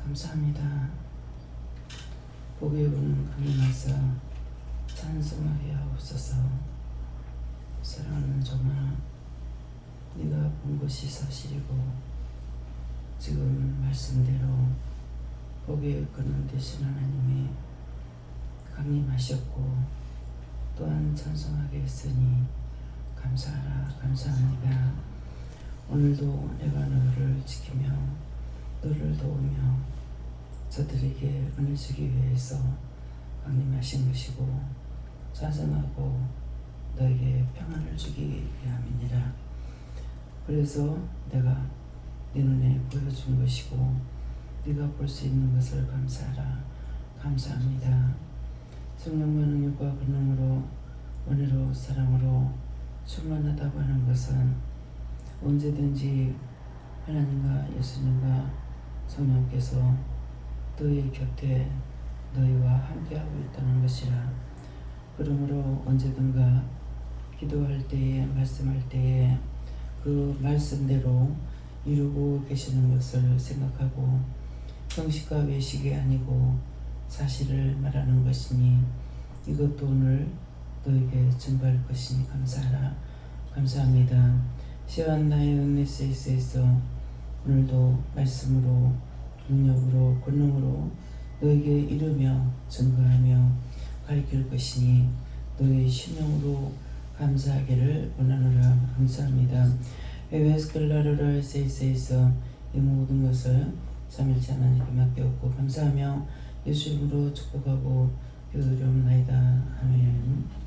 감사합니다. 복의 오는 강림하사 찬송하게 하옵소서. 사랑하는 종아, 네가 본 것이 사실이고 지금 말씀대로 복의 근원 되신 하나님이 강림하셨고 또한 찬송하게 했으니 감사하라. 감사합니다. 오늘도 내가 너를 지키며 너를 도우며 저들에게 은혜 주기 위해서 강림하신 것이고 찬송하고 너에게 평안을 주기 위함이니라. 그래서 내가 네 눈에 보여준 것이고 네가 볼 수 있는 것을 감사하라. 감사합니다. 성령과 능력과 권능으로 은혜로 사랑으로 충만하다고 하는 것은 언제든지 하나님과 예수님과 성령께서 너희 곁에 너희와 함께하고 있다는 것이라. 그러므로 언제든가 기도할 때에 말씀할 때에 그 말씀대로 이루고 계시는 것을 생각하고 형식과 외식이 아니고 사실을 말하는 것이니 이것도 오늘 너에게 증거할 것이니 감사하라. 감사합니다. 시원 나의 은혜세에서 오늘도 말씀으로 능력으로 권능으로 너에게 이루며 증거하며 가르칠 것이니 너의 신용으로 감사하기를 원하노라. 감사합니다. 에베스클라르라 세이세에서 이 모든 것을 삼일째 하나님께 맡겼고 감사하며 예수 이름으로 축복하고 기도드리옵나이다. 아멘.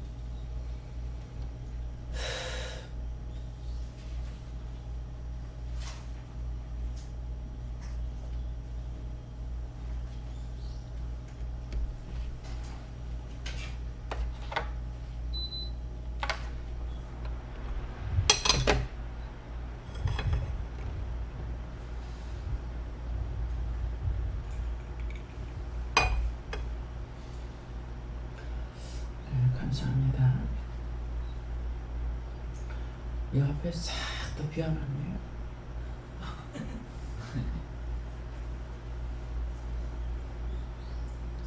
감사합니다. 이 앞에 싹 또 비워놨네요.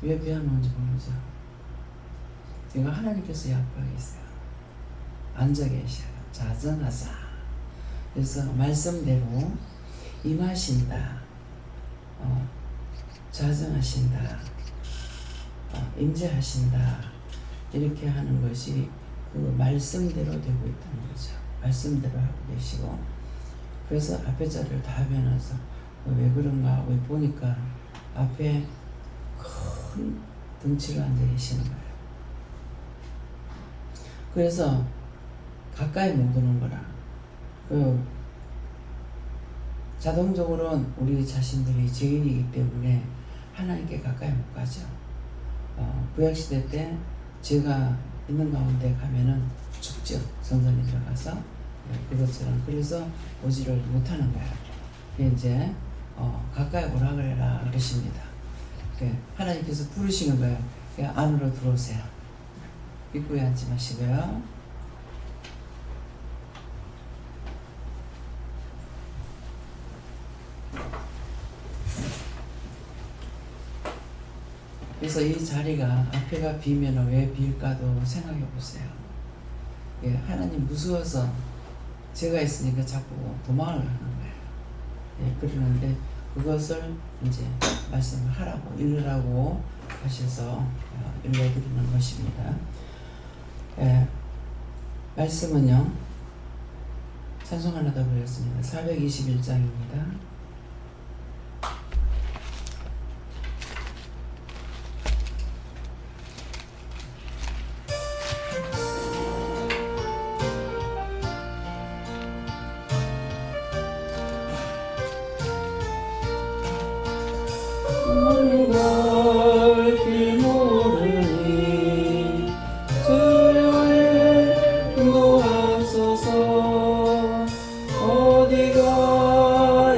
왜 비워놓은지 모르죠. 이거 하나님께서 약속하고 있어요. 앉아 계셔요. 자정하사. 그래서 말씀대로 임하신다. 자정하신다. 임재하신다. 이렇게 하는 것이 그 말씀대로 되고 있다는 거죠. 말씀대로 하고 계시고 그래서 앞에 자리를 다 변해서 왜 그런가 왜 보니까 앞에 큰 덩치로 앉아 계시는 거예요. 그래서 가까이 못 오는 거라. 그 자동적으로 우리 자신들이 죄인이기 때문에 하나님께 가까이 못 가죠. 구약시대 때 죄가 있는 가운데 가면은 죽죠. 성전에 들어가서 그것처럼 그래서 오지를 못하는 거야. 이제 가까이 오라 그래라 그러십니다. 하나님께서 부르시는 거예요. 안으로 들어오세요. 입구에 앉지 마시고요. 그래서 이 자리가 앞에가 비면 왜 비일까도 생각해 보세요. 하나님 무서워서 죄가 있으니까 자꾸 도망을 하는 거예요. 그러는데 그것을 이제 말씀을 하라고 읽으라고 하셔서 읽어드리는 것입니다. 말씀은요 찬송하려다 그랬습니다. 421장입니다. 어디가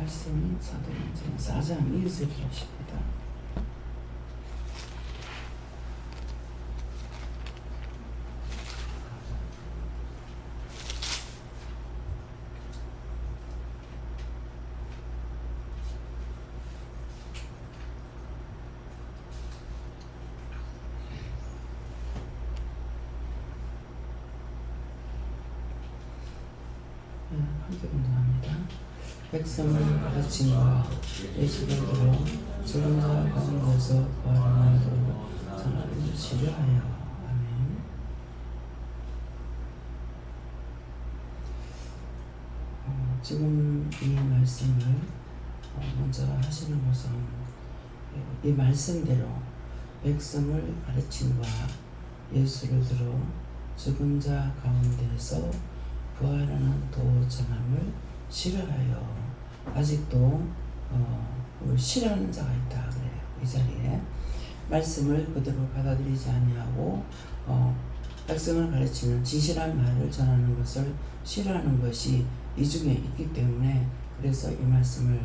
말씀 사도행전 4장 1절을 하십니다. 함께 공부합니다. 백성을 가르침과 예수를 들어 죽은 자 가운데서 부활하는 도로 전하기를 지뢰하여. 아멘. 지금 이 말씀을 먼저 하시는 것은 이 말씀대로 백성을 가르침과 예수를 들어 죽은 자 가운데서 부활하는 도 전함을 싫어하여. 아직도 싫어하는 자가 있다 그래요. 이 자리에 말씀을 그대로 받아들이지 아니하고 백성을 가르치는 진실한 말을 전하는 것을 싫어하는 것이 이 중에 있기 때문에 그래서 이 말씀을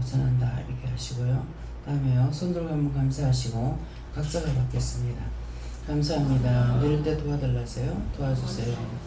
전한다 이렇게 하시고요. 다음에요. 손들고 한번 감사하시고 각자가 받겠습니다. 감사합니다. 내릴 때 도와달라세요. 도와주세요.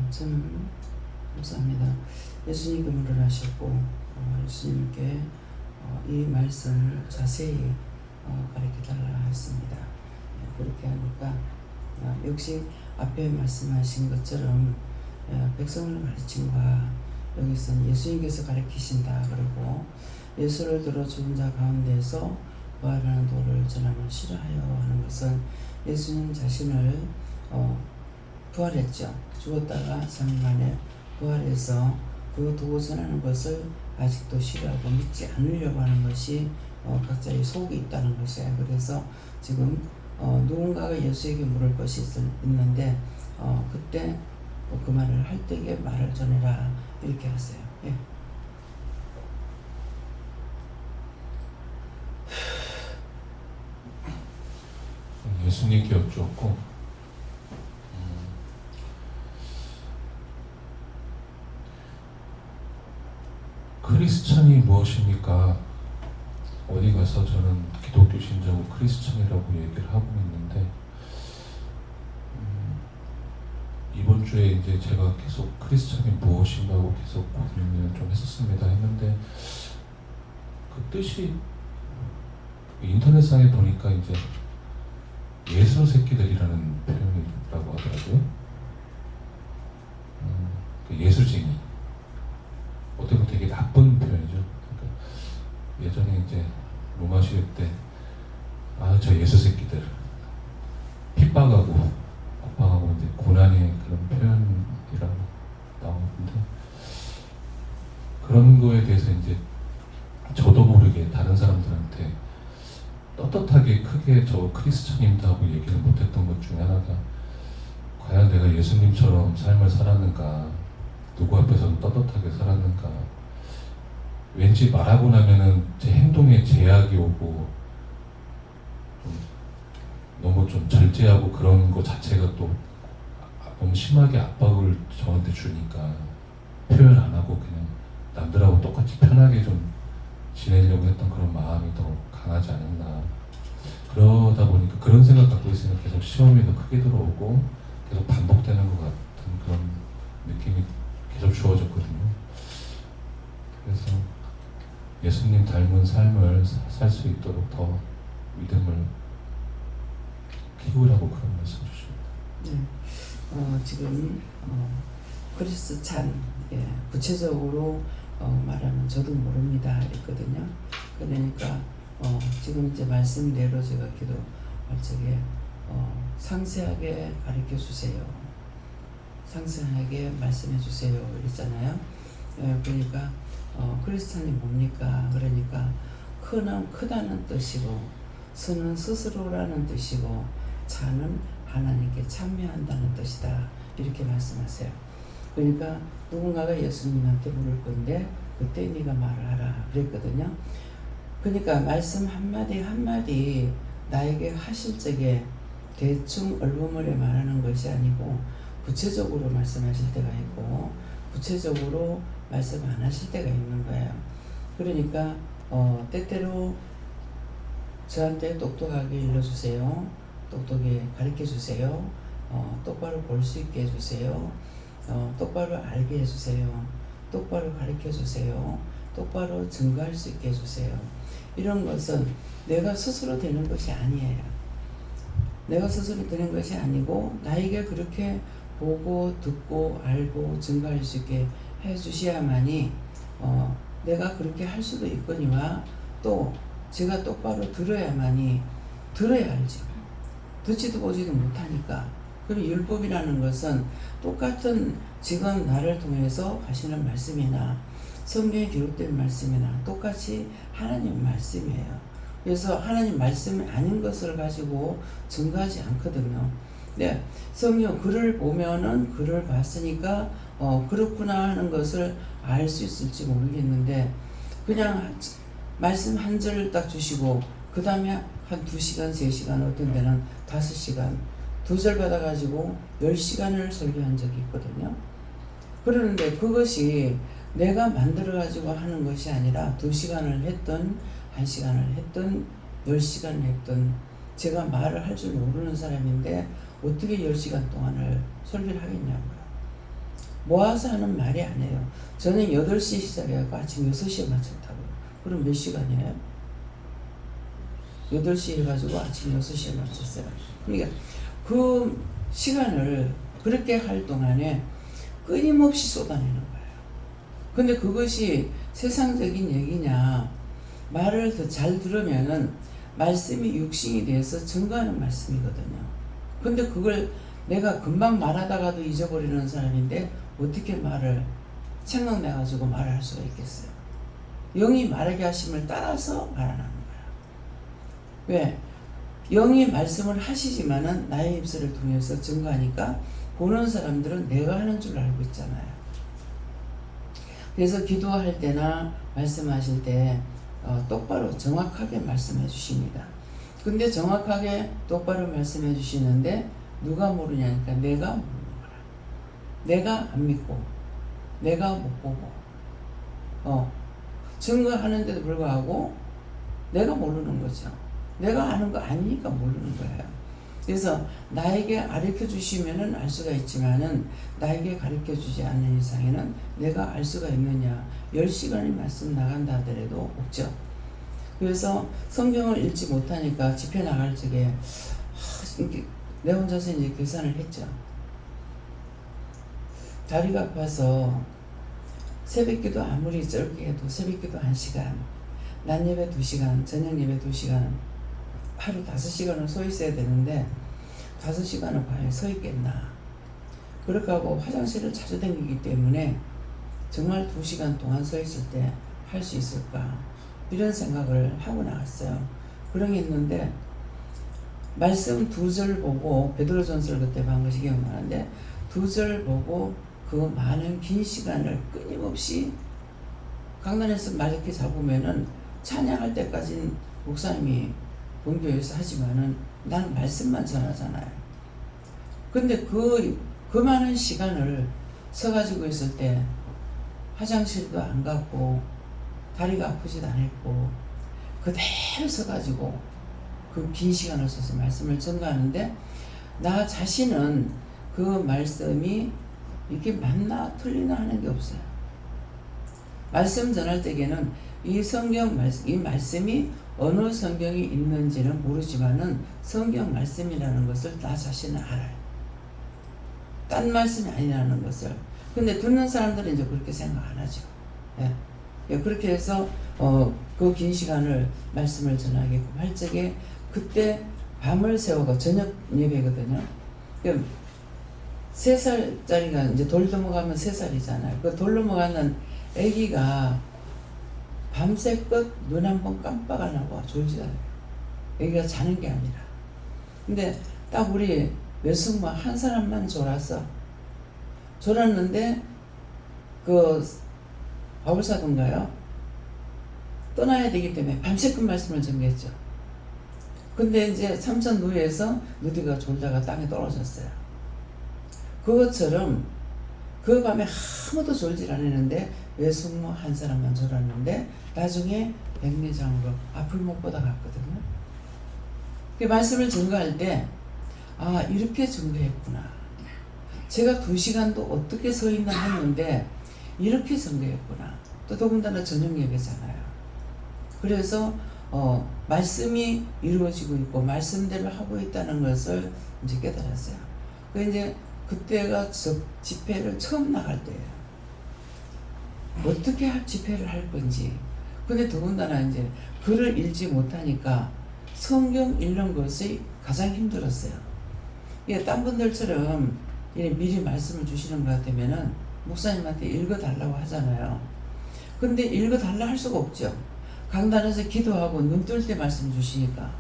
저는 감사합니다. 예수님 그물을 하셨고 예수님께 이 말씀을 자세히 가르쳐달라 했습니다. 그렇게 하니까 역시 앞에 말씀하신 것처럼 백성을 가르침과 여기서는 예수님께서 가르치신다. 그리고 예수를 들어 죽은 자 가운데서 부활하는 도를 전함을 싫어하여 하는 것은 예수님 자신을 부활했죠. 죽었다가 3일 만에 부활해서 그 도 전하는 것을 아직도 싫어하고 믿지 않으려고 하는 것이 각자의 속이 있다는 것이에요. 그래서 지금 누군가가 예수에게 물을 것이 있는데 그때 그 말을 할 때에 말을 전해라 이렇게 하세요. 예. 예수님께 여쭈었고 크리스천이 무엇입니까? 어디 가서 저는 기독교 신자고 크리스천이라고 얘기를 하고 있는데 이번 주에 이제 제가 계속 크리스천이 무엇인가고 계속 고민을 좀 했었습니다. 했는데 그 뜻이 인터넷상에 보니까 이제 예수 새끼들이라는 표현이라고 하더라고요. 그 예수쟁이. 어떻게 보면 되게 나쁜 표현이죠. 그러니까 예전에 이제 로마 시대 때 저 예수 새끼들 핍박하고 압박하고 이제 고난의 그런 표현이라고 나오는데 그런 거에 대해서 이제 저도 모르게 다른 사람들한테 떳떳하게 크게 저 크리스천입니다 하고 얘기를 못했던 것 중에 하나가 과연 내가 예수님처럼 삶을 살았는가, 누구 앞에서는 떳떳하게 살았는가. 왠지 말하고 나면은 제 행동에 제약이 오고 너무 좀 절제하고 그런 거 자체가 또 너무 심하게 압박을 저한테 주니까 표현 안 하고 그냥 남들하고 똑같이 편하게 좀 지내려고 했던 그런 마음이 더 강하지 않았나 그러다 보니까 그런 생각 갖고 있으면 계속 시험이 더 크게 들어오고 계속 반복되는 것 같은 그런 느낌이 계속 주어졌거든요. 그래서 예수님 닮은 삶을 살 수 있도록 더 믿음을 키우라고 그런 말씀 주십니다. 네. 지금 크리스 찬 구체적으로 말하면 저도 모릅니다 했거든요. 그러니까 지금 이제 말씀대로 제가 기도할 적에 상세하게 가르쳐 주세요. 상세하게 말씀해 주세요. 이랬잖아요. 그러니까 크리스찬이 뭡니까? 그러니까 크다는 뜻이고 스는 스스로라는 뜻이고 차는 하나님께 참여한다는 뜻이다. 이렇게 말씀하세요. 그러니까 누군가가 예수님한테 물을 건데 그때 네가 말을 하라 그랬거든요. 그러니까 말씀 한마디 한마디 나에게 하실 적에 대충 얼버무려 말하는 것이 아니고 구체적으로 말씀하실 때가 있고 구체적으로 말씀 안 하실 때가 있는 거예요. 그러니까 때때로 저한테 똑똑하게 일러주세요. 똑똑히 가르쳐주세요. 똑바로 볼 수 있게 해주세요. 똑바로 알게 해주세요. 똑바로 가르쳐주세요. 똑바로 증거할 수 있게 해주세요. 이런 것은 내가 스스로 되는 것이 아니에요. 내가 스스로 되는 것이 아니고 나에게 그렇게 보고 듣고 알고 증거할 수 있게 해주셔야만이 내가 그렇게 할 수도 있거니와 또 제가 똑바로 들어야만이 들어야 알지. 듣지도 보지도 못하니까. 그럼 율법이라는 것은 똑같은 지금 나를 통해서 하시는 말씀이나 성경에 기록된 말씀이나 똑같이 하나님 말씀이에요. 그래서 하나님 말씀이 아닌 것을 가지고 증거하지 않거든요. 네, 성경 글을 보면은 글을 봤으니까 그렇구나 하는 것을 알 수 있을지 모르겠는데 그냥 말씀 한 절 딱 주시고 그 다음에 한 2시간, 3시간 어떤 데는 5시간 2절 받아가지고 10시간을 설교한 적이 있거든요. 그러는데 그것이 내가 만들어가지고 하는 것이 아니라 2시간을 했던 1시간을 했던 10시간을 했던 제가 말을 할 줄 모르는 사람인데 어떻게 10시간 동안을 설교를 하겠냐고요. 모아서 하는 말이 아니에요. 저는 8시에 시작해서 아침 6시에 마쳤다고요. 그럼 몇 시간이에요? 8시에 해가지고 아침 6시에 마쳤어요. 그러니까 그 시간을 그렇게 할 동안에 끊임없이 쏟아내는 거예요. 근데 그것이 세상적인 얘기냐, 말을 더 잘 들으면은 말씀이 육신이 돼서 증거하는 말씀이거든요. 근데 그걸 내가 금방 말하다가도 잊어버리는 사람인데 어떻게 말을 생각나가지고 말할 수가 있겠어요. 영이 말하게 하심을 따라서 말하는 거예요. 왜? 영이 말씀을 하시지만은 나의 입술을 통해서 증거하니까 보는 사람들은 내가 하는 줄 알고 있잖아요. 그래서 기도할 때나 말씀하실 때 똑바로 정확하게 말씀해 주십니다. 근데 정확하게 똑바로 말씀해 주시는데 누가 모르냐니까 내가 모르는 거라. 내가 안 믿고 내가 못 보고 증거하는데도 불구하고 내가 모르는 거죠. 내가 아는 거 아니니까 모르는 거예요. 그래서 나에게 가르쳐 주시면은 알 수가 있지만은 나에게 가르쳐 주지 않는 이상에는 내가 알 수가 있느냐. 10시간이 말씀 나간다 하더라도 없죠. 그래서 성경을 읽지 못하니까 집회 나갈 적에 내 혼자서 이제 계산을 했죠. 다리가 아파서 새벽기도 아무리 짧게 해도 새벽기도 1시간, 낮예배 2시간, 저녁예배 2시간, 하루 5시간을 서 있어야 되는데 5시간을 과연 서 있겠나. 그렇게 하고 화장실을 자주 다니기 때문에 정말 2시간 동안 서 있을 때 할 수 있을까 이런 생각을 하고 나갔어요. 그러겠는데 말씀 2절 보고 베드로전서를 그때 본 것이 기억나는데 2절 보고 그 많은 긴 시간을 끊임없이 강단에서 말 이렇게 잡으면은 찬양할 때까지는 목사님이 본교에서 하지만은 난 말씀만 전하잖아요. 근데 그 많은 시간을 서가지고 있을 때 화장실도 안 갔고 다리가 아프지도 않았고 그대로 서가지고 그 긴 시간을 써서 말씀을 전가하는데 나 자신은 그 말씀이 이게 맞나 틀리나 하는 게 없어요. 말씀 전할 때에는 이 성경 말씀, 이 말씀이 어느 성경이 있는지는 모르지만은 성경 말씀이라는 것을 나 자신은 알아요. 딴 말씀이 아니라는 것을. 근데 듣는 사람들은 이제 그렇게 생각 안 하죠. 예. 예, 그렇게 해서 그 긴 시간을 말씀을 전하게끔 할 적에 그때 밤을 새우고 저녁 예배거든요. 3살짜리가 이제 돌 넘어가면 3살이잖아요. 그 돌 넘어가는 아기가 밤새껏 눈 한 번 깜빡 안 하고 졸지 않아요. 아기가 자는 게 아니라. 근데 딱 우리 외숙모 한 사람만 졸았는데 그 바울사도인가요? 떠나야 되기 때문에 밤새껏 말씀을 전개했죠. 근데 이제 삼천 누에서 누디가 졸다가 땅에 떨어졌어요. 그것처럼 그 밤에 아무도 졸질 않았는데 외숙모 한 사람만 졸았는데 나중에 백내장으로 앞을 못 보다 갔거든요. 그 말씀을 증거할 때 아 이렇게 증거했구나. 제가 2시간도 어떻게 서 있나 했는데 이렇게 증거했구나. 또 더군다나 저녁 예배잖아요. 그래서 말씀이 이루어지고 있고 말씀대로 하고 있다는 것을 이제 깨달았어요. 그 이제 그때가 집회를 처음 나갈 때예요. 어떻게 집회를 할 건지. 근데 더군다나 이제 글을 읽지 못하니까 성경 읽는 것이 가장 힘들었어요. 예, 딴 분들처럼 미리 말씀을 주시는 것 같으면은 목사님한테 읽어달라고 하잖아요. 근데 읽어달라 할 수가 없죠. 강단에서 기도하고 눈 뜰 때 말씀 주시니까.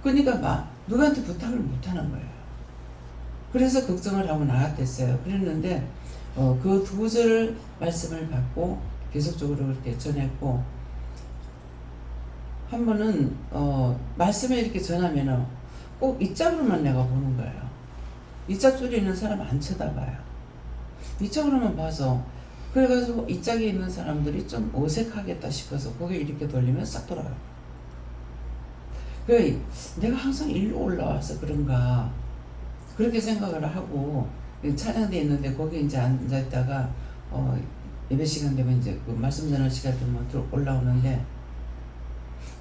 그러니까 막 누구한테 부탁을 못 하는 거예요. 그래서 걱정을 하고 나갔댔어요. 그랬는데 그 2절 말씀을 받고 계속적으로 그렇게 전했고, 한 번은 말씀을 이렇게 전하면은 꼭 이짝으로만 내가 보는 거예요. 이짝 줄에 있는 사람 안 쳐다봐요. 이쪽으로만 봐서, 그래가지고 이 짝에 있는 사람들이 좀 어색하겠다 싶어서 고개 이렇게 돌리면 싹 돌아가요. 그래, 내가 항상 일로 올라와서 그런가 그렇게 생각을 하고 찬양대 있는데 거기 이제 앉아있다가 예배 시간 되면 이제 그 말씀 전할 시간 되면 올라오는데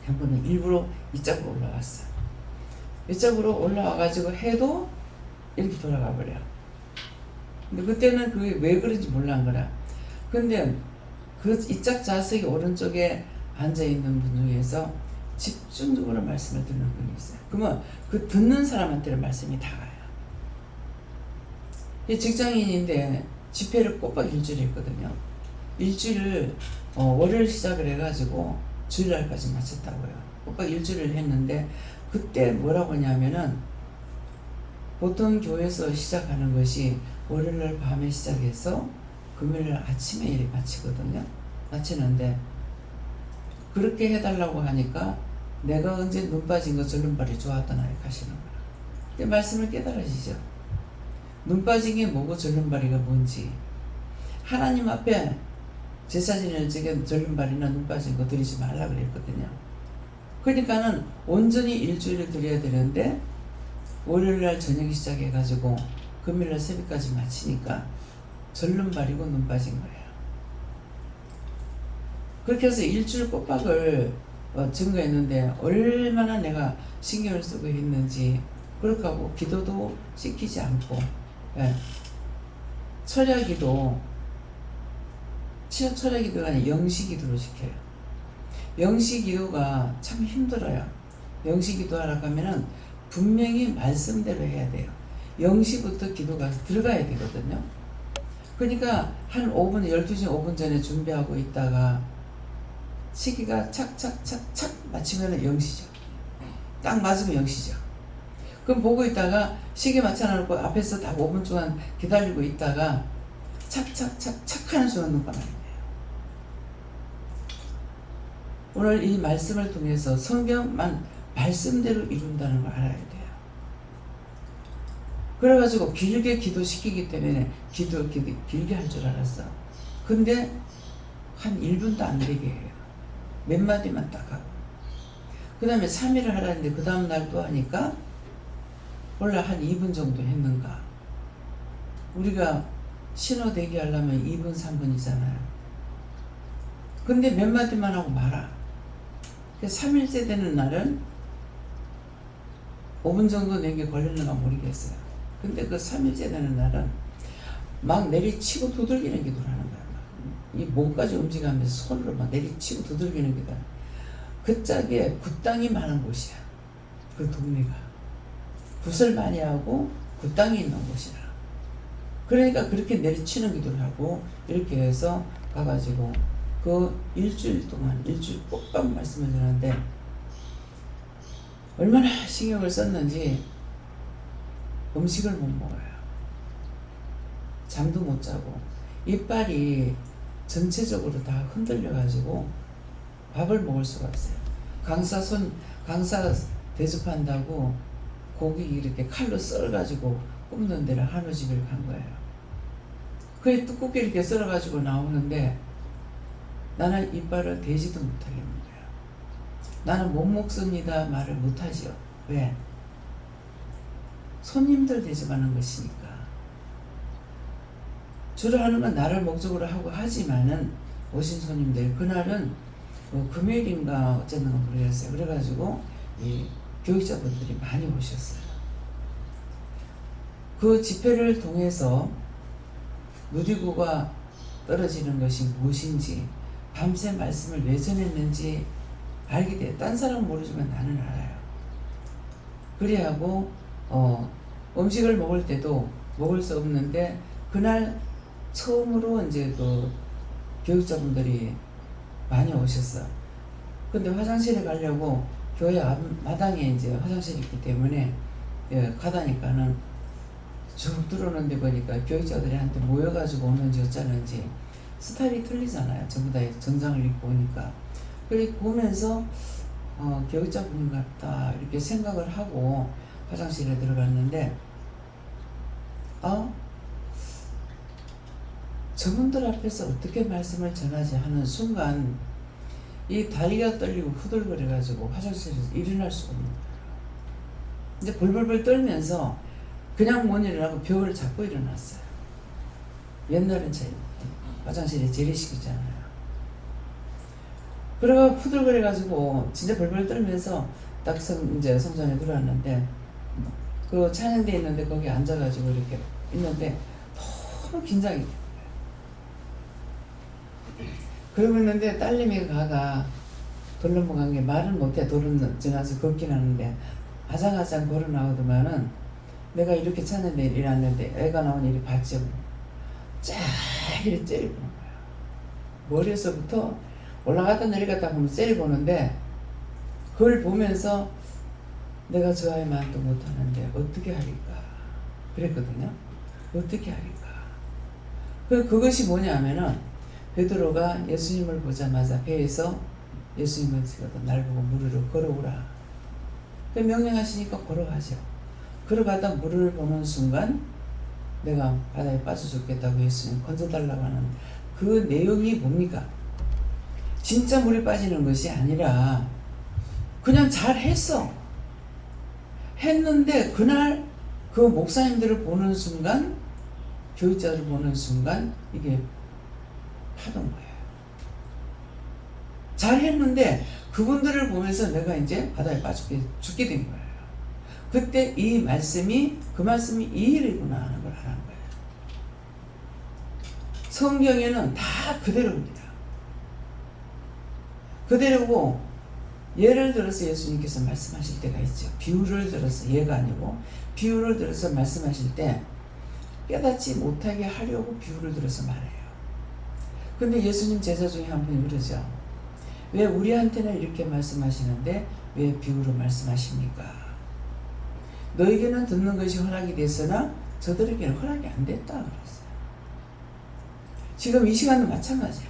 한 번은 일부러 이쪽으로 올라왔어. 이쪽으로 올라와가지고 해도 이렇게 돌아가 버려. 근데 그때는 그게 왜 그런지 몰란 거라. 근데 그 이짝 좌석이 오른쪽에 앉아있는 분 중에서 집중적으로 말씀을 듣는 분이 있어요. 그러면 그 듣는 사람한테는 말씀이 다 가요. 직장인인데 집회를 꼬박 일주일 했거든요. 일주일을 월요일 시작을 해가지고 주일날까지 마쳤다고요. 꼬박 일주일을 했는데 그때 뭐라고 하냐면은 보통 교회에서 시작하는 것이 월요일날 밤에 시작해서 금요일 아침에 일이 마치거든요. 마치는데 그렇게 해달라고 하니까 내가 언제 눈 빠진 거 절름발이 좋았다나 이렇게 하시는 거야. 근데 말씀을 깨달으시죠. 눈 빠진 게 뭐고 절름발이가 뭔지. 하나님 앞에 제사 지낼 적에 절름발이나 눈 빠진 거 드리지 말라 그랬거든요. 그러니까는 온전히 일주일을 드려야 되는데 월요일날 저녁에 시작해가지고 금요일날 새벽까지 마치니까 절름발이고 눈 빠진 거예요. 그렇게 해서 일주일 꼬박을 증거했는데 얼마나 내가 신경을 쓰고 했는지. 그렇게 하고 기도도 시키지 않고, 예. 철야기도 철야기도가 아니라 영시기도로 시켜요. 영시기도가 참 힘들어요. 영시기도 하라고 하면은 분명히 말씀대로 해야 돼요. 0시부터 기도가 들어가야 되거든요. 그러니까 한 5분, 12시 5분 전에 준비하고 있다가 시기가 착착착착 맞추면 0시죠. 딱 맞으면 0시죠. 그럼 보고 있다가 시계 맞춰놓고 앞에서 딱 5분 동안 기다리고 있다가 착착착착 하는 순간 눈 감아야 돼요. 오늘 이 말씀을 통해서 성경만 말씀대로 이룬다는 걸 알아야 돼요. 그래가지고 길게 기도시키기 때문에 기도 길게 할 줄 알았어. 근데 한 1분도 안 되게 해요. 몇 마디만 딱 하고. 그 다음에 3일을 하라는데 그 다음 날 또 하니까 원래 한 2분 정도 했는가. 우리가 신호 대기하려면 2분 3분이잖아요. 근데 몇 마디만 하고 말아. 3일째 되는 날은 5분 정도 내게 걸리는가 모르겠어요. 근데 그 3일째 되는 날은 막 내리치고 두들기는 기도를 하는 거야. 이 몸까지 움직이면서 손으로 막 내리치고 두들기는 기도. 그 짝에 굿땅이 많은 곳이야. 그 동네가. 굿을 많이 하고 굿땅이 있는 곳이라. 그러니까 그렇게 내리치는 기도를 하고 이렇게 해서 가가지고 그 일주일 동안 일주일 꼭딱 말씀을 드렸는데 얼마나 신경을 썼는지 음식을 못 먹어요. 잠도 못 자고 이빨이 전체적으로 다 흔들려가지고 밥을 먹을 수가 없어요. 강사 대접한다고 고기 이렇게 칼로 썰어가지고 굽는 데를 한우 집을 간 거예요. 그게 두껍게 이렇게 썰어가지고 나오는데 나는 이빨을 대지도 못하겠는 거야. 나는 못 먹습니다 말을 못하지요. 왜? 손님들 대접하는 것이니까. 주로 하는 건 나를 목적으로 하고 하지만은 오신 손님들 그날은 금요일인가 어쨌는가 모르겠어요. 그래가지고 이 교육자분들이 많이 오셨어요. 그 집회를 통해서 누리고가 떨어지는 것이 무엇인지 밤새 말씀을 왜 전했는지 알게 돼. 딴 사람은 모르지만 나는 알아요. 그래하고 음식을 먹을 때도 먹을 수 없는데 그날 처음으로 이제 그 교육자분들이 많이 오셨어. 근데 화장실에 가려고 교회 마당에 이제 화장실이 있기 때문에 가다니까는 쭉 들어오는데 보니까 교육자들이 한테 모여가지고 오는지 어쩌는지 스타일이 틀리잖아요. 전부 다 정장을 입고 오니까. 그래 보면서 교육자분 같다 이렇게 생각을 하고 화장실에 들어갔는데 저분들 앞에서 어떻게 말씀을 전하지 하는 순간 이 다리가 떨리고 후들거려가지고 화장실에서 일어날 수가 없는 거예요. 이제 벌벌벌 떨면서 그냥 못 일어나고 벽을 잡고 일어났어요. 옛날엔 화장실에 재래식이잖아요. 그래가 후들거려가지고 진짜 벌벌 떨면서 딱 이제 성전에 들어왔는데 그 찬양대 있는데 거기 앉아가지고 이렇게 있는데 너무 긴장이 돼요. 그러고 있는데 딸내미 가가 돌 넘어간 게 말은 못해. 돌은 지나서 걷긴 하는데 아장아장 걸어 나오더만은 내가 이렇게 찾는데 일어났는데 애가 나온 일이 봤죠. 쫙 이렇게 째려보는 거야. 머리에서부터 올라갔다 내려갔다 보면 째려보는데 그걸 보면서 내가 저 아이 만도 못하는데 어떻게 하리까 그랬거든요. 어떻게 하리까. 그것이 뭐냐면은 베드로가 예수님을 보자마자 배에서 예수님을 찍어도 날 보고 물으러 걸어오라. 명령하시니까 걸어가죠. 걸어가다 물을 보는 순간 내가 바다에 빠져 죽겠다고 예수님 건져달라고 하는 그 내용이 뭡니까? 진짜 물에 빠지는 것이 아니라 그냥 잘 했는데 그날 그 목사님들을 보는 순간 교육자를 보는 순간 이게 하던 거예요. 잘 했는데 그분들을 보면서 내가 이제 바다에 빠져 죽게 된 거예요. 그때 이 말씀이 그 말씀이 이 일이구나 하는 걸 알았는 거예요. 성경에는 다 그대로입니다. 그대로고 예를 들어서 예수님께서 말씀하실 때가 있죠. 비유를 들어서 예가 아니고 비유를 들어서 말씀하실 때 깨닫지 못하게 하려고 비유를 들어서 말해요. 근데 예수님 제자 중에 한 분이 그러죠. 왜 우리한테는 이렇게 말씀하시는데 왜 비유로 말씀하십니까? 너에게는 듣는 것이 허락이 됐으나 저들에게는 허락이 안 됐다 그랬어요. 지금 이 시간도 마찬가지예요.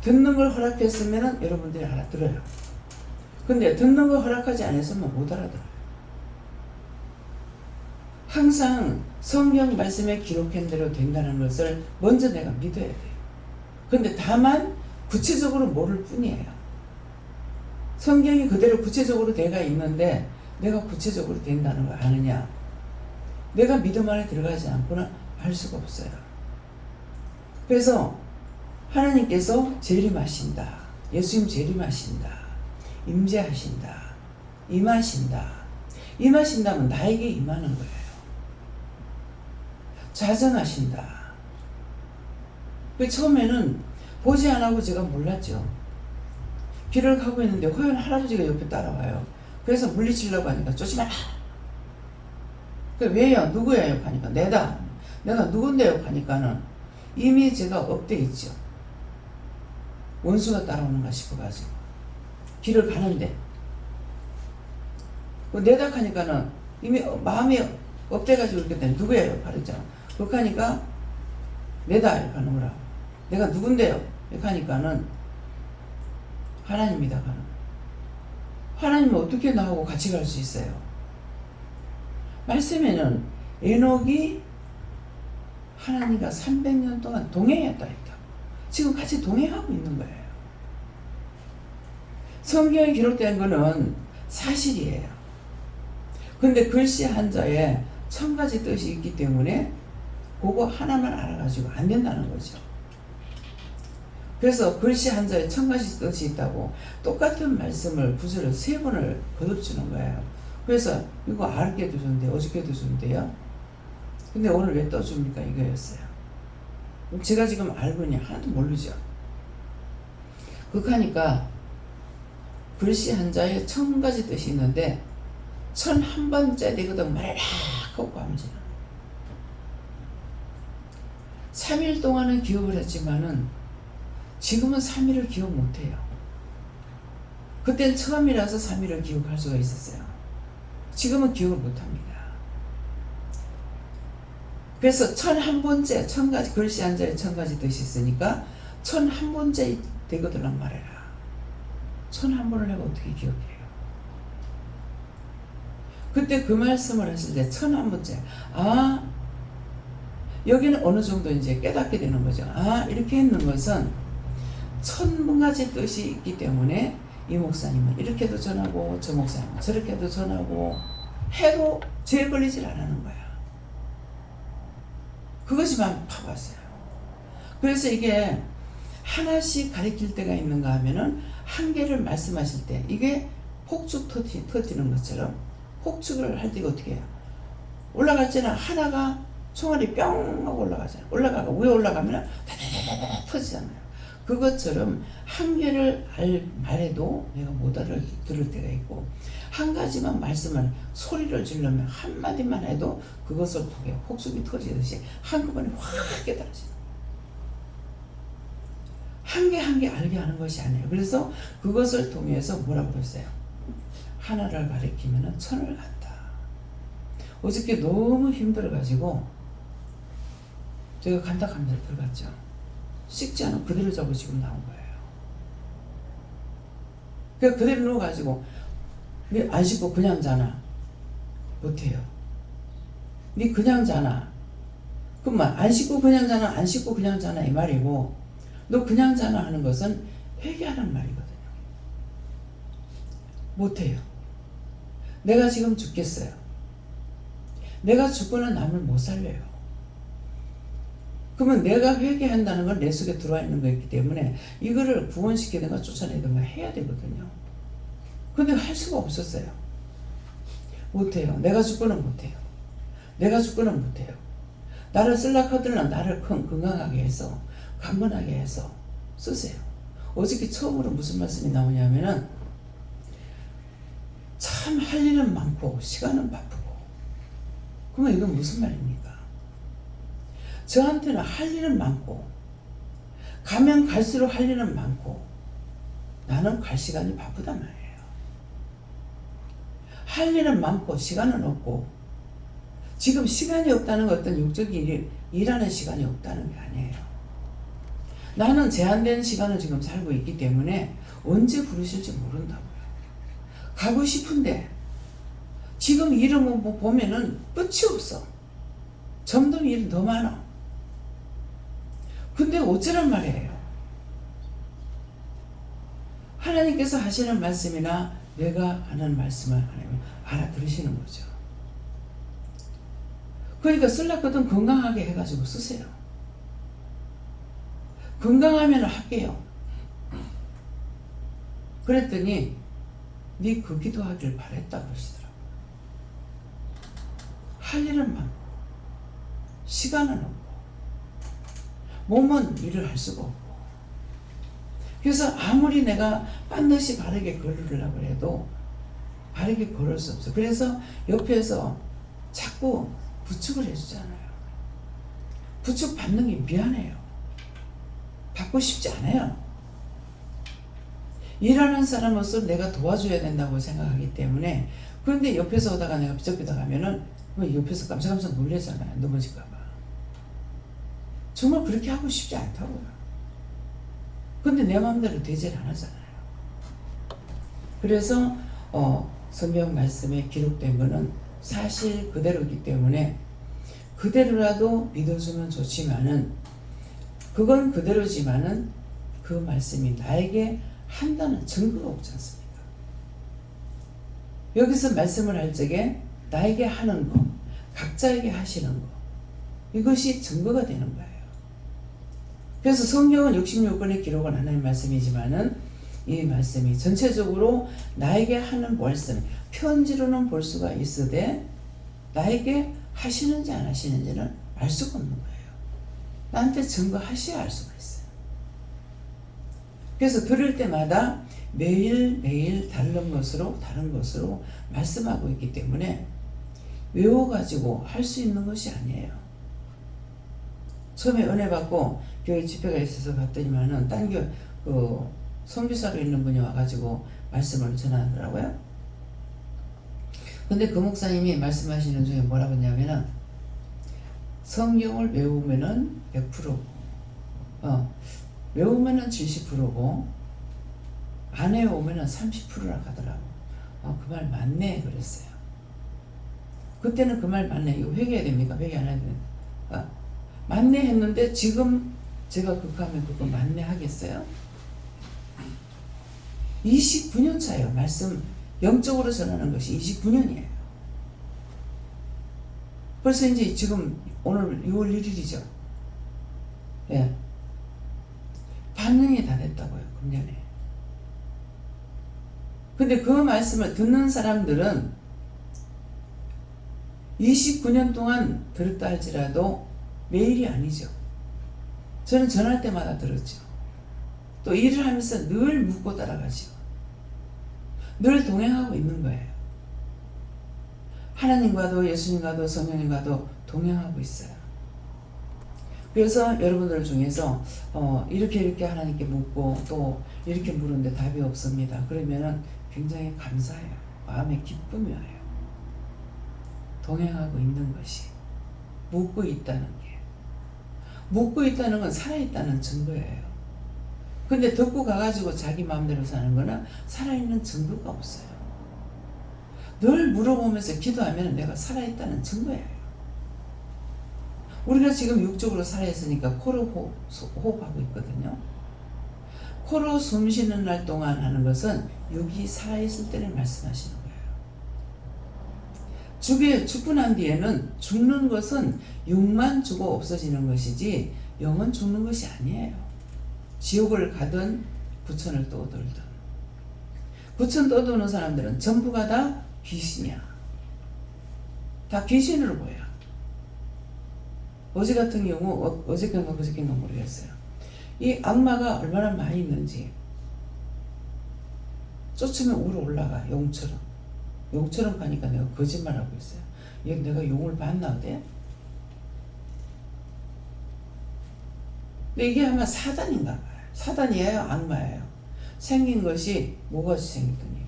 듣는 걸 허락했으면 여러분들이 알아들어요. 근데 듣는 걸 허락하지 않았으면 못 알아들어요. 항상 성경 말씀에 기록한 대로 된다는 것을 먼저 내가 믿어야 돼요. 근데 다만 구체적으로 모를 뿐이에요. 성경이 그대로 구체적으로 내가 있는데 내가 구체적으로 된다는 걸 아느냐? 내가 믿음 안에 들어가지 않고는 알 수가 없어요. 그래서 하나님께서 재림하신다. 예수님 재림하신다. 임재하신다. 임하신다. 임하신다면 나에게 임하는 거예요. 자정하신다. 그 처음에는 보지 않고 제가 몰랐죠. 길을 가고 있는데 호연 할아버지가 옆에 따라와요. 그래서 물리치려고 하니까 조심해라. 왜요? 누구예요? 하니까 내다. 내가 누군데요? 하니까는 이미 제가 업돼 있죠. 원수가 따라오는가 싶어가지고 길을 가는데 내다 하니까는 이미 마음이 업돼가지고 이렇게 되면 누구예요? 가르쳐. 그렇게 하니까 내다 이렇게 하는 거라고. 내가 누군데요? 이렇게 하니까는 하나님이다 가는. 하나님은 어떻게 나하고 같이 갈 수 있어요? 말씀에는 에녹이 하나님과 300년 동안 동행했다 했다. 지금 같이 동행하고 있는 거예요. 성경에 기록된 거는 사실이에요. 근데 글씨 한자에 1000가지 뜻이 있기 때문에 그거 하나만 알아가지고 안 된다는 거죠. 그래서 글씨 한자에 1000가지 뜻이 있다고 똑같은 말씀을 구절을 3번을 거듭주는 거예요. 그래서 이거 알게도 좋은데 어저께도 좋은데요. 근데 오늘 왜 떠줍니까? 이거였어요. 제가 지금 알고니 하나도 모르죠. 그러니까 글씨 한자에 1000가지 뜻이 있는데 1001번째 되거든 말해라 하고 감지는 3일 동안은 기억을 했지만은 지금은 3일을 기억 못해요. 그땐 처음이라서 3일을 기억할 수가 있었어요. 지금은 기억을 못합니다. 그래서 1001번째 1000가지 글씨 한자에 1000가지 뜻이 있으니까 1001번째 되거든 말해라. 1001번을 내가 어떻게 기억해요? 그때 그 말씀을 했을 때 1001번째 여기는 어느 정도 이제 깨닫게 되는 거죠. 이렇게 했는 것은 1000가지 뜻이 있기 때문에 이 목사님은 이렇게도 전하고 저 목사님은 저렇게도 전하고 해도 죄 걸리질 않는 거야. 그것이만 파봤어요. 그래서 이게 하나씩 가리킬 때가 있는가 하면은 한 개를 말씀하실 때 이게 폭죽 터지는 것처럼 폭죽을 할 때 어떻게 해요? 올라갈 때는 하나가 총알이 뿅 하고 올라가잖아요. 올라가고 위에 올라가면 다다다다 터지잖아요. 그것처럼 한 개를 말해도 내가 못 알아들을 때가 있고 한 가지만 말씀을 소리를 지르면 한마디만 해도 그것을 보게 폭죽이 터지듯이 한꺼번에 확 깨달아져요. 한 개 한 개 알게 하는 것이 아니에요. 그래서 그것을 통해서 뭐라고 그랬어요? 하나를 가리키면 1000을 간다. 어저께 너무 힘들어가지고 제가 간다간다 들어갔죠. 씻지 않고 그대로 자고 지금 나온 거예요. 그냥 그대로 누워가지고 네 안 씻고 그냥 자나? 못해요. 네 그냥 자나? 그만 안 씻고 그냥 자나? 안 씻고 그냥 자나? 이 말이고 너 그냥 자나 하는 것은 회개하는 말이거든요. 못해요. 내가 지금 죽겠어요. 내가 죽고는 남을 못 살려요. 그러면 내가 회개한다는 건 내 속에 들어와 있는 거였기 때문에 이거를 구원시키든가 쫓아내든가 해야 되거든요. 근데 할 수가 없었어요. 못해요. 내가 죽고는 못해요. 내가 죽고는 못해요. 나를 쓰려고 하더라도 나를 건강하게 해서 강건하게 해서 쓰세요. 어저께 처음으로 무슨 말씀이 나오냐면은 참 할 일은 많고 시간은 바쁘고 그러면 이건 무슨 말입니까? 저한테는 할 일은 많고 가면 갈수록 할 일은 많고 나는 갈 시간이 바쁘단 말이에요. 할 일은 많고 시간은 없고 지금 시간이 없다는 건 어떤 육적인 일하는 시간이 없다는 게 아니에요. 나는 제한된 시간을 지금 살고 있기 때문에 언제 부르실지 모른다고요. 가고 싶은데 지금 일은 뭐 보면은 끝이 없어. 점점 일은 더 많아. 근데 어쩌란 말이에요. 하나님께서 하시는 말씀이나 내가 하는 말씀을 하나님 알아들으시는 거죠. 그러니까 쓸라거든 건강하게 해가지고 쓰세요. 건강하면 할게요. 그랬더니 네 그 기도하길 바랬다 그러시더라고요. 할 일은 많고 시간은 없고 몸은 일을 할 수가 없고, 그래서 아무리 내가 반드시 바르게 걸으려고 해도 바르게 걸을 수 없어요. 그래서 옆에서 자꾸 부축을 해주잖아요. 부축 받는 게 미안해요. 받고 싶지 않아요. 일하는 사람으로서 내가 도와줘야 된다고 생각하기 때문에. 그런데 옆에서 오다가 내가 비쩍비쩍 하면은 옆에서 깜짝깜짝 놀라잖아요. 넘어질까봐. 정말 그렇게 하고 싶지 않다고요. 근데 내 마음대로 되질 안 하잖아요. 그래서 성경 말씀에 기록된 거는 사실 그대로이기 때문에 그대로라도 믿어주면 좋지만은, 그건 그대로지만은 그 말씀이 나에게 한다는 증거가 없지 않습니까? 여기서 말씀을 할 적에 나에게 하는 거, 각자에게 하시는 거, 이것이 증거가 되는 거예요. 그래서 성경은 66권의 기록은 하나님 말씀이지만은 이 말씀이 전체적으로 나에게 하는 말씀, 편지로는 볼 수가 있으되 나에게 하시는지 안 하시는지는 알 수가 없는 거예요. 나한테 증거하셔야 알 수가 있어요. 그래서 들을 때마다 매일매일 다른 것으로 말씀하고 있기 때문에 외워가지고 할 수 있는 것이 아니에요. 처음에 은혜 받고 교회 집회가 있어서 갔더니만은 딴 교회 선교사로 있는 분이 와가지고 말씀을 전하더라고요. 근데 그 목사님이 말씀하시는 중에 뭐라고 했냐면은 성경을 외우면은 100%고 외우면은 70%고 안 외우면은 30%라 하더라고. 그 말 맞네 그랬어요. 그때는 그 말 맞네. 이거 회개해야 됩니까? 회개 안 해야 됩니까? 맞네 했는데 지금 제가 극하면 그거 맞네 하겠어요? 29년 차예요. 말씀 영적으로 전하는 것이 29년이에요. 벌써 이제 지금 오늘 6월 1일이죠. 예. 반년이 다 됐다고요. 금년에. 근데 그 말씀을 듣는 사람들은 29년 동안 들었다 할지라도 매일이 아니죠. 저는 전할 때마다 들었죠. 또 일을 하면서 늘 묻고 따라가죠. 늘 동행하고 있는 거예요. 하나님과도 예수님과도 성령님과도 동행하고 있어요. 그래서 여러분들 중에서 이렇게 하나님께 묻고 또 이렇게 물었는데 답이 없습니다. 그러면은 굉장히 감사해요. 마음에 기쁨이 와요. 동행하고 있는 것이, 묻고 있다는 게, 묻고 있다는 건 살아있다는 증거예요. 근데 듣고 가가지고 자기 마음대로 사는 거는 살아있는 증거가 없어요. 늘 물어보면서 기도하면 내가 살아있다는 증거예요. 우리가 지금 육적으로 살아있으니까 코로 호흡하고 있거든요. 코로 숨 쉬는 날 동안 하는 것은 육이 살아있을 때를 말씀하시는 거예요. 죽고 난 뒤에는 죽는 것은 육만 죽어 없어지는 것이지 영은 죽는 것이 아니에요. 지옥을 가든 부천을 떠돌든. 부천 떠도는 사람들은 전부가 다 귀신이야. 다 귀신으로 보여. 어제 같은 경우, 어저께인가 그저께인가 모르겠어요. 이 악마가 얼마나 많이 있는지 쫓으면 위로 올라가. 용처럼 가니까 내가 거짓말하고 있어요. 내가 용을 봤나 어때? 근데 이게 아마 사단인가 봐요. 사단이에요? 악마예요? 생긴 것이 뭐같이 생겼더니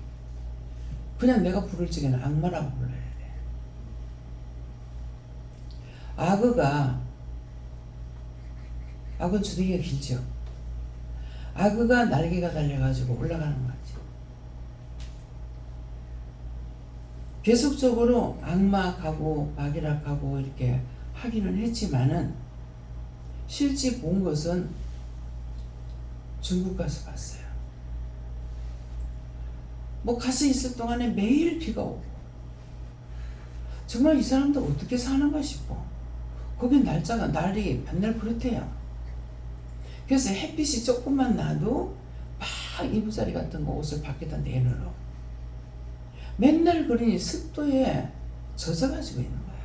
그냥 내가 부를 적에는 악마라고 불러야 돼. 악은 주둥이가 길죠. 악어가 날개가 달려가지고 올라가는 거지. 계속적으로 악마하고 마귀락하고 이렇게 하기는 했지만은 실제 본 것은 중국 가서 봤어요. 뭐 가서 있을 동안에 매일 비가 오고 정말 이 사람들 어떻게 사는가 싶어. 거기 날이 맨날 그렇대요. 그래서 햇빛이 조금만 나도 막 이부자리 같은 거 옷을 밖에다 내놓으러 맨날 그러니 습도에 젖어가지고 있는 거예요.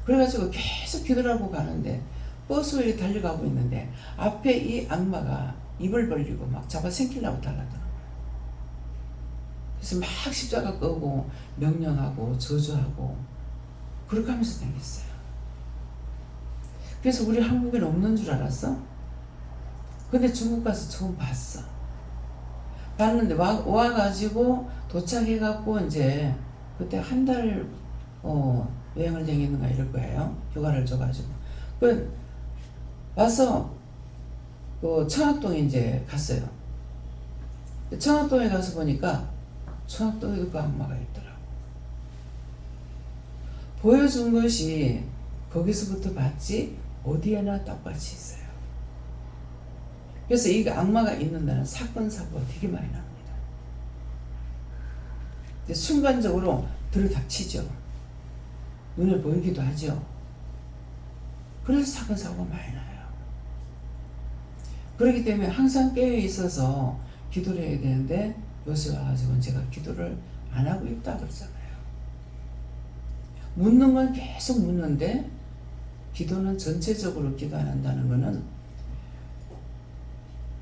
그래가지고 계속 기도를 하고 가는데 버스로 이렇게 달려가고 있는데 앞에 이 악마가 입을 벌리고 막 잡아 생기려고 달라더라고요. 그래서 막 십자가 끄고 명령하고 저주하고 그렇게 하면서 다녔어요. 그래서 우리 한국에는 없는 줄 알았어. 근데 중국 가서 처음 봤어. 봤는데 와가지고 도착해갖고 이제 그때 한 달 여행을 다니는가 이럴 거예요. 휴가를 줘가지고. 와서 청학동에 이제 갔어요. 청학동에 가서 보니까 청학동에도 그 악마가 있더라고. 보여준 것이 거기서부터 봤지 어디에나 똑같이 있어요. 그래서 이 악마가 있는 데는 사건 사고가 되게 많이 납니다. 순간적으로 들이닥치죠. 눈에 보이기도 하죠. 그래서 사건 사고가 많이 나요. 그렇기 때문에 항상 깨어 있어서 기도를 해야 되는데 요새 와가지고 제가 기도를 안 하고 있다 그러잖아요. 묻는 건 계속 묻는데 기도는 전체적으로 기도 안 한다는 거는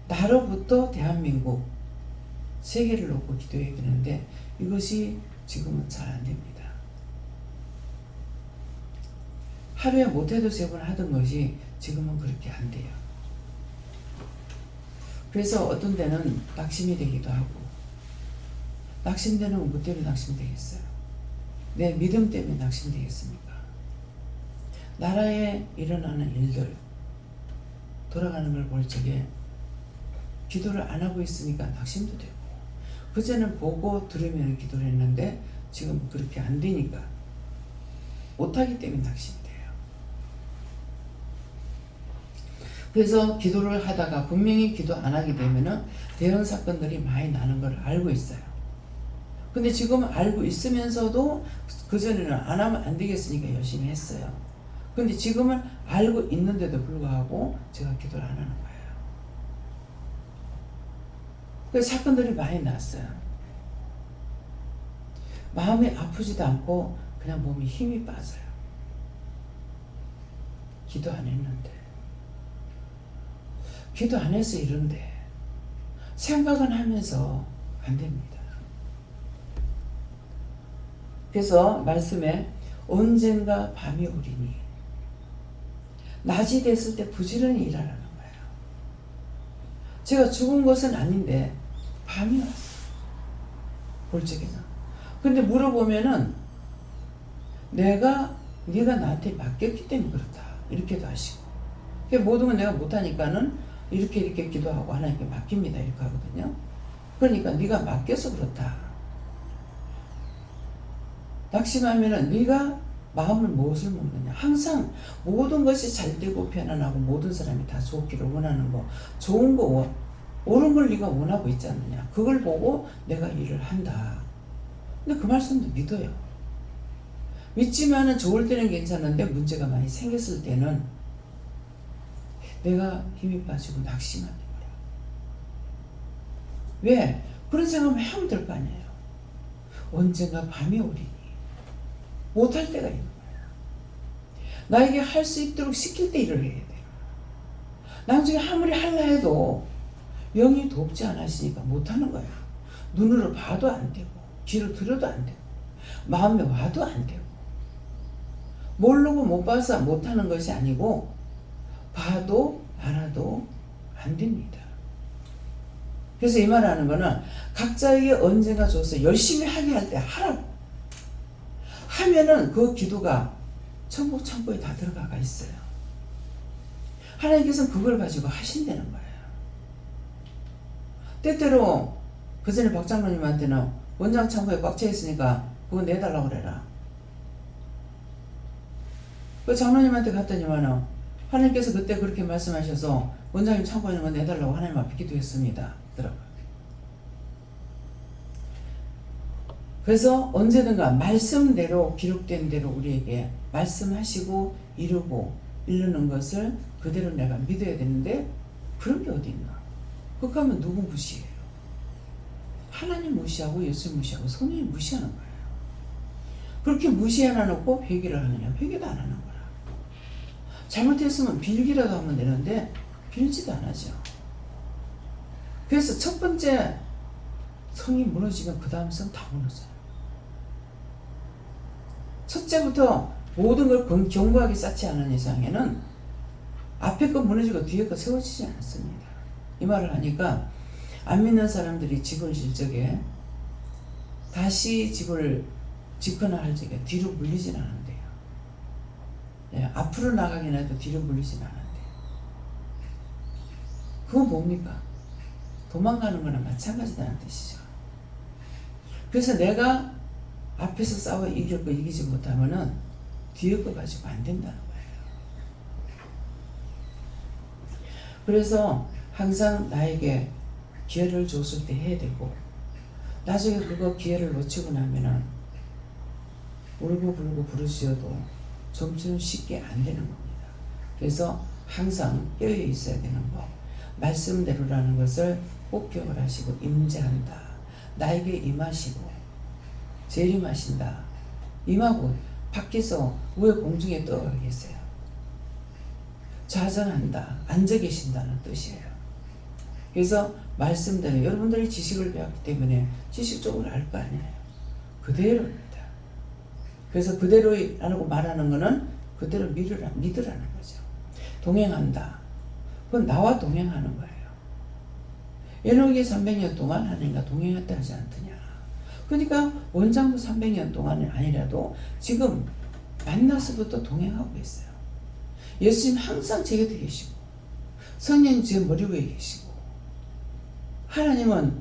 나로부터 대한민국 세계를 놓고 기도해야 되는데 이것이 지금은 잘 안 됩니다. 하루에 못해도 3번 하던 것이 지금은 그렇게 안 돼요. 그래서 어떤 데는 낙심이 되기도 하고 낙심되는 뭐 때문에 낙심되겠어요? 내 믿음 때문에 낙심되겠습니까? 나라에 일어나는 일들 돌아가는 걸 볼 적에 기도를 안 하고 있으니까 낙심도 되고 그전에는 보고 들으면 기도를 했는데 지금 그렇게 안 되니까 못하기 때문에 낙심이 돼요. 그래서 기도를 하다가 분명히 기도 안 하게 되면은 대형 사건들이 많이 나는 걸 알고 있어요. 근데 지금 알고 있으면서도 그전에는 안 하면 안 되겠으니까 열심히 했어요. 근데 지금은 알고 있는데도 불구하고 제가 기도를 안 하는 거예요. 그래서 사건들이 많이 났어요. 마음이 아프지도 않고 그냥 몸에 힘이 빠져요. 기도 안 했는데. 기도 안 해서 이런데 생각은 하면서 안 됩니다. 그래서 말씀에 언젠가 밤이 오리니 낮이 됐을 때 부지런히 일하라는 거예요. 제가 죽은 것은 아닌데 밤이 왔어. 볼 적에는. 근데 물어보면은 네가 나한테 맡겼기 때문에 그렇다. 이렇게도 하시고. 모든 건 내가 못하니까는 이렇게 기도하고 하나님께 맡깁니다. 이렇게 하거든요. 그러니까 네가 맡겨서 그렇다. 낙심하면은 네가 마음을 무엇을 먹느냐. 항상 모든 것이 잘되고 편안하고 모든 사람이 다 좋기를 원하는 거, 좋은 거, 옳은 걸 네가 원하고 있지 않느냐. 그걸 보고 내가 일을 한다. 근데 그 말씀도 믿어요. 믿지만은 좋을 때는 괜찮은데 문제가 많이 생겼을 때는 내가 힘이 빠지고 낙심하는 거야. 왜? 그런 생각을 하면 될 거 아니에요. 언젠가 밤이 오리니 못할 때가 있는 거야. 나에게 할 수 있도록 시킬 때 일을 해야 돼요. 나중에 아무리 하려 해도 영이 돕지 않으시니까 못하는 거야. 눈으로 봐도 안 되고 귀로 들어도 안 되고 마음에 와도 안 되고 모르고 못 봐서 못하는 것이 아니고 봐도 알아도 안 됩니다. 그래서 이 말하는 거는 각자에게 언젠가 줘서 열심히 하게 할 때 하라고. 하면은 그 기도가 천국 창고에 다 들어가 있어요. 하나님께서는 그걸 가지고 하신다는 거예요. 때때로 그 전에 박 장로님한테는 원장 창고에 꽉 차 있으니까 그거 내달라고 그래라. 그 장로님한테 갔더니만은 하나님께서 그때 그렇게 말씀하셔서 원장님 창고에 있는 거 내달라고 하나님 앞에 기도했습니다. 그래서 언제든가 말씀대로 기록된 대로 우리에게 말씀하시고 이루고 이루는 것을 그대로 내가 믿어야 되는데 그런 게 어디 있나? 그렇게 하면 누구 무시해요? 하나님 무시하고 예수 무시하고 성령님 무시하는 거예요. 그렇게 무시해놔놓고 회개를 하느냐? 회개도 안 하는 거라. 잘못했으면 빌기라도 하면 되는데 빌지도 안 하죠. 그래서 첫 번째 성이 무너지면 그 다음 성 다 무너져요. 첫째부터 모든 걸 견고하게 쌓지 않은 이상에는 앞에 거 무너지고 뒤에 거 세워지지 않습니다. 이 말을 하니까 안 믿는 사람들이 집을 질 적에 다시 집을 짓거나 할 적에 뒤로 물리진 않은데요. 예, 앞으로 나가긴 해도 뒤로 물리진 않은데요. 그건 뭡니까? 도망가는 거나 마찬가지다는 뜻이죠. 그래서 내가 앞에서 싸워 이겼고 이기지 못하면은 뒤에 거 가지고 안 된다는 거예요. 그래서 항상 나에게 기회를 줬을 때 해야 되고 나중에 그거 기회를 놓치고 나면은 울고 불고 부르짖어도 점점 쉽게 안 되는 겁니다. 그래서 항상 깨어 있어야 되는 거. 말씀대로라는 것을 꼭 기억을 하시고 임재한다. 나에게 임하시고 재림하신다. 임하고 밖에서 위에 공중에 떠 계세요. 좌정한다. 앉아 계신다는 뜻이에요. 그래서 말씀대로 여러분들이 지식을 배웠기 때문에 지식적으로 알 거 아니에요. 그대로입니다. 그래서 그대로라고 말하는 거는 그대로 믿으라는 거죠. 동행한다. 그건 나와 동행하는 거예요. 에녹이 300년 동안 하나님과 동행했다 하지 않더냐. 그러니까 원장도 300년 동안이 아니라도 지금 만나서부터 동행하고 있어요. 예수님 항상 제 곁에 계시고 성령님 제 머리 위에 계시고 하나님은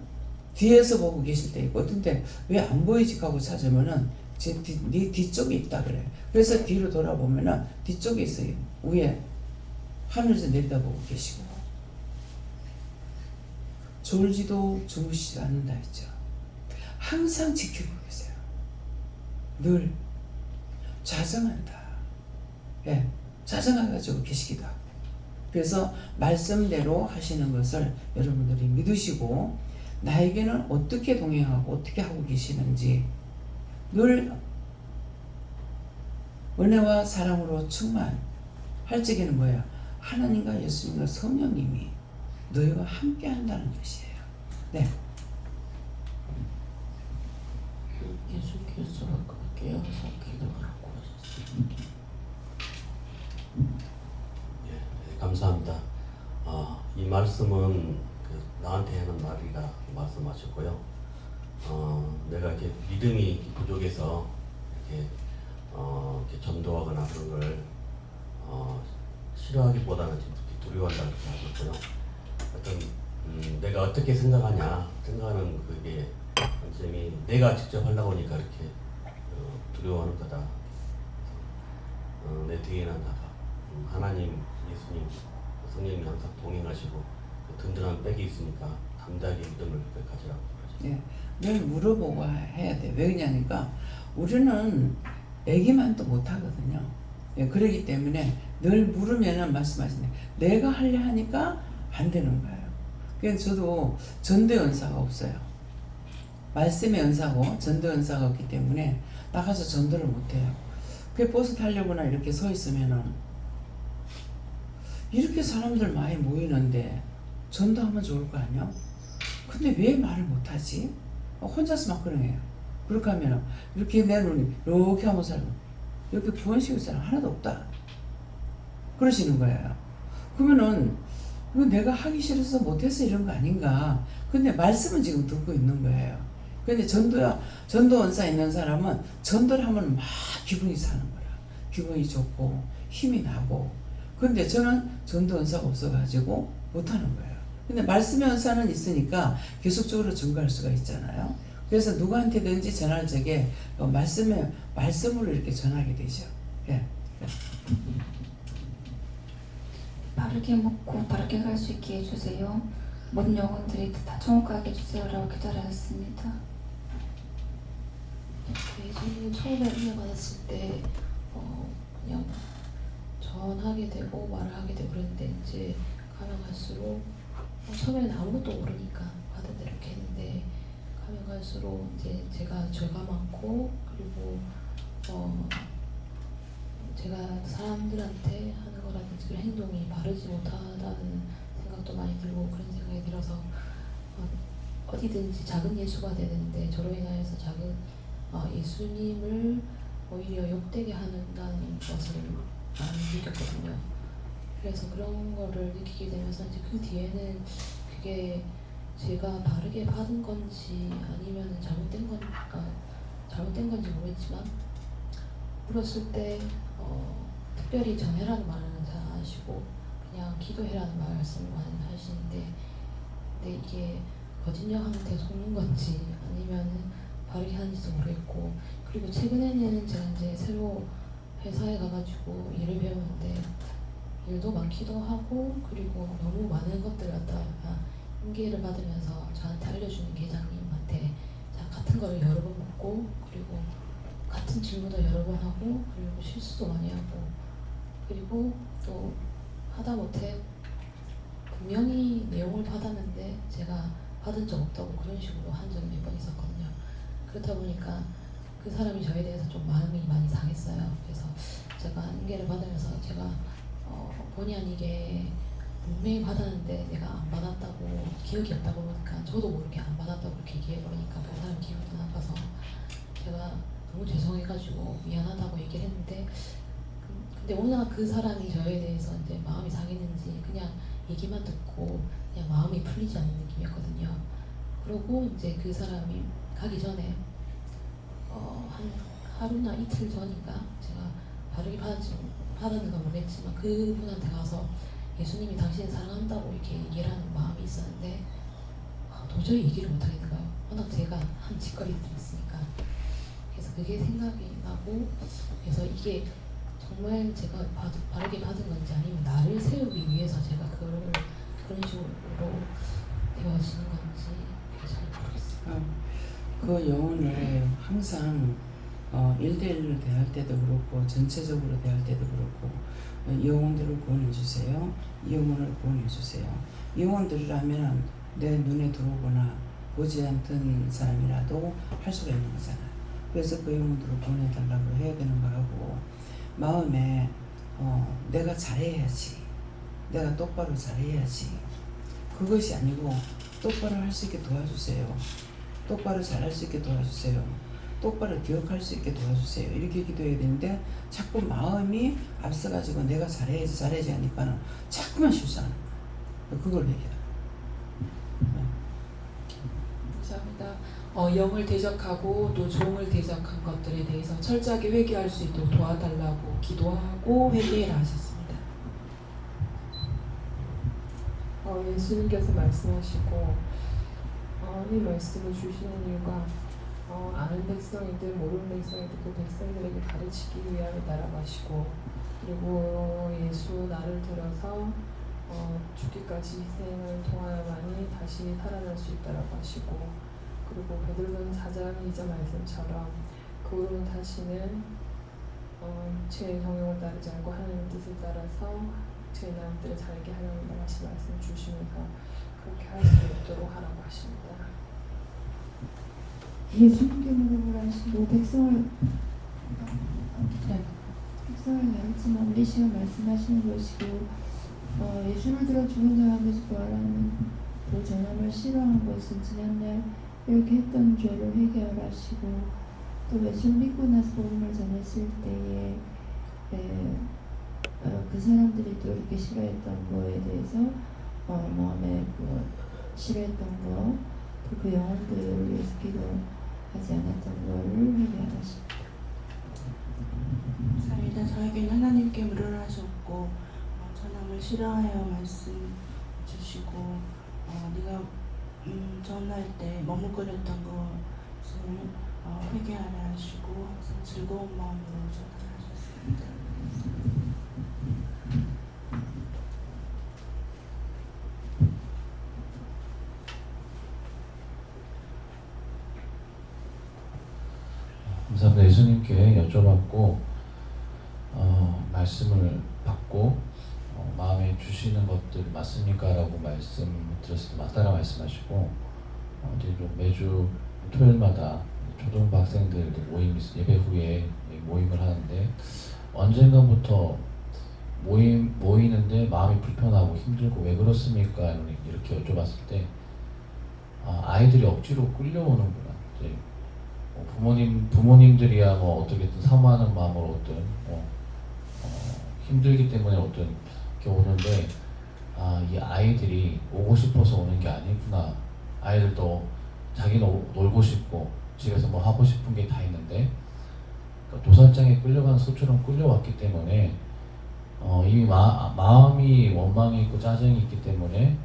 뒤에서 보고 계실 때 있고 어떤 때 왜 안 보이지 하고 찾으면은 네 뒤쪽에 있다 그래. 그래서 뒤로 돌아보면은 뒤쪽에 있어요. 위에 하늘에서 내려다보고 계시고 졸지도 주무시지 않는다 했죠. 항상 지키고 계세요. 늘 자정한다. 예, 자정해가지고 계시기도 하고. 그래서 말씀대로 하시는 것을 여러분들이 믿으시고 나에게는 어떻게 동행하고 어떻게 하고 계시는지 늘 은혜와 사랑으로 충만할 적에는 뭐예요? 하나님과 예수님과 성령님이 너희와 함께 한다는 뜻이에요. 네. 예수께서 깨어서 기도하라고 하셨습니다. 네, 감사합니다. 이 말씀은 나한테 하는 말이라 말씀하셨고요. 내가 이렇게 믿음이 부족해서 이렇게 전도하거나 그런 걸 싫어하기보다는 두려워한다고 하셨고요. 어떤 내가 어떻게 생각하냐 생각하는 그게 선생님이 내가 직접 하려고 하니까 이렇게 두려워하는 거다. 내 뒤에는 하나님, 예수님, 성령님이 항상 동행하시고 든든한 백이 있으니까 담대하게 믿음을 가지라고 그러죠. 네, 늘 물어보고 해야 돼. 왜 그러냐니까 우리는 얘기만 또 못하거든요. 예, 그러기 때문에 늘 물으면은 말씀하시네. 내가 하려 하니까 안 되는 거예요. 그래서 저도 전도 연사가 없어요. 말씀의 연사고 전도 연사가 없기 때문에 나가서 전도를 못해요. 그 버스 타려고나 이렇게 서 있으면은 이렇게 사람들 많이 모이는데 전도하면 좋을 거 아니야? 근데 왜 말을 못하지? 혼자서 막 그러네요. 그렇게 하면은 이렇게 내 눈이 이렇게 하면 살고 이렇게 구원시킬 사람 하나도 없다. 그러시는 거예요. 그러면은 이거 내가 하기 싫어서 못해서 이런 거 아닌가? 근데 말씀은 지금 듣고 있는 거예요. 근데 전도 원사 있는 사람은 전도를 하면 막 기분이 사는 거야. 기분이 좋고 힘이 나고. 근데 저는 전도 원사가 없어가지고 못하는 거예요. 근데 말씀의 원사는 있으니까 계속적으로 증거할 수가 있잖아요. 그래서 누구한테든지 전할 적에 말씀으로 이렇게 전하게 되죠. 예. 바르게 먹고 바르게 갈 수 있게 해주세요. 모든 영혼들이 다 천국 가게 해주세요라고 기도하였습니다. 예수님 처음에 은혜 받았을 때 그냥 전하게 되고 말을 하게 되고 그랬는데 이제 가면 갈수록 처음에는 아무것도 모르니까 받은 대로 이렇게 했는데 가면 갈수록 이제 제가 죄가 많고 그리고 제가 사람들한테 하는 거라든지 그런 행동이 바르지 못하다는 생각도 많이 들고 그런 생각이 들어서 어디든지 작은 예수가 되는데 저로 인하여서 작은 예수님을 오히려 욕되게 한다는 것을 많이 느꼈거든요. 그래서 그런 거를 느끼게 되면서 이제 그 뒤에는 그게 제가 바르게 받은 건지 아니면 잘못된 건지 모르겠지만 물었을 때 특별히 전해라는 말은 잘 안 하시고 그냥 기도해라는 말씀을 많이 하시는데 근데 이게 거짓말한테 속는 건지 아니면은 바르게 하는지도 모르겠고 그리고 최근에는 제가 이제 새로 회사에 가가지고 일을 배우는데 일도 많기도 하고 그리고 너무 많은 것들 갖다가 인계를 받으면서 저한테 알려주는 계장님한테 같은 거를 여러 번 묻고 그리고 같은 질문도 여러 번 하고 그리고 실수도 많이 하고 그리고 또 하다못해 분명히 내용을 받았는데 제가 받은 적 없다고 그런 식으로 한 적이 몇 번 있었거든요. 그렇다 보니까 그 사람이 저에 대해서 좀 마음이 많이 상했어요. 그래서 제가 인계를 받으면서 제가 본의 아니게 분명히 받았는데 내가 안 받았다고 기억이 없다고 그러니까 저도 모르게 안 받았다고 그렇게 얘기해버리니까 그 사람 기분도 나빠서 제가 너무 죄송해가지고 미안하다고 얘기를 했는데 근데 워낙 그 사람이 저에 대해서 이제 마음이 상했는지 그냥 얘기만 듣고 그냥 마음이 풀리지 않는 느낌이었거든요. 그러고 이제 그 사람이 가기 전에 한 하루나 이틀 전인가 제가 바르게 받았는가 모르겠지만 그분한테 가서 예수님이 당신을 사랑한다고 이렇게 얘기를 하는 마음이 있었는데 도저히 얘기를 못 하겠는 거예요. 워낙 제가 한 짓거리들이 있으니까. 그래서 그게 생각이 나고 그래서 이게 정말 제가 바르게 받은 건지 아니면 나를 세우기 위해서 제가 그거를 그런 식으로 되어지는 건지 잘 모르겠어요. 그 영혼을 항상 1대1로 대할 때도 그렇고 전체적으로 대할 때도 그렇고 영혼들을 구원해 주세요. 영혼을 구원해 주세요. 영혼들이라면 내 눈에 들어오거나 보지 않던 사람이라도 할 수가 있는 거잖아요. 그래서 그 영혼들을 구원해 달라고 해야 되는 거하고 마음에 내가 잘해야지, 내가 똑바로 잘해야지 그것이 아니고 똑바로 할 수 있게 도와주세요. 똑바로 잘할 수 있게 도와주세요. 똑바로 기억할 수 있게 도와주세요. 이렇게 기도해야 되는데 자꾸 마음이 앞서가지고 내가 잘해야지 하니까는 자꾸만 실수하는 거예요. 그걸 얘기해요. 감사합니다. 영을 대적하고 또 종을 대적한 것들에 대해서 철저하게 회개할 수 있도록 도와달라고 기도하고 회개를 하셨습니다. 예수님께서 말씀하시고 이 말씀을 주시는 이유가 아는 백성이든 모르는 백성이든 그 백성들에게 가르치기 위함이다라고 하시고 그리고 예수 나를 들어서 죽기까지 희생을 통하여만이 다시 살아날 수 있다라고 하시고 그리고 베드로전 4장 2절 말씀처럼 그후로는 다시는 죄의 성령을 따르지 않고 하나님의 뜻을 따라서 죄의 남들을 살게 하려는 다시 말씀 주시면서 그렇게 할 수 있도록 하라고 하십니다. 예수님께 물어보라 하시고 백성을 가르치는 우리 시간 말씀하시는 것이고 예수를 들어 죽은 자 가운데서 부활하는 그 전함을 싫어하는 것은 지난날 이렇게 했던 죄를 회개하라 하시고 또 예수를 믿고 나서 복음을 전했을 때에 그 사람들이 또 이렇게 싫어했던 거에 대해서 마음에 싫어했던 거 그 영혼들을 위해서 기도하지 않았던 거를 회개하라 하십니다. 감사합니다. 저에게는 하나님께 물으라 하셨고 전함을 싫어하여 말씀 주시고 네가 전할 때 머뭇거렸던 것을 회개하라 하시고 항상 즐거운 마음으로 전하셨습니다. 감사합니다. 예수님께 여쭤봤고 말씀을 받고 마음에 주시는 것들 맞습니까? 라고 말씀드렸을 때 맞다라고 말씀하시고 이제 좀 매주 토요일마다 초등부 학생들 모임 예배 후에 모임을 하는데 언젠가부터 모이는데 마음이 불편하고 힘들고 왜 그렇습니까? 이렇게 여쭤봤을 때 아이들이 억지로 끌려오는구나. 이제 부모님들이야 뭐 어떻게든 사모하는 마음으로 어떤 힘들기 때문에 어떤 이렇게 오는데 이 아이들이 오고 싶어서 오는 게 아니구나. 아이들도 자기는 놀고 싶고 집에서 뭐 하고 싶은 게 다 있는데 그러니까 도살장에 끌려가는 소처럼 끌려왔기 때문에 이미 마음이 원망이 있고 짜증이 있기 때문에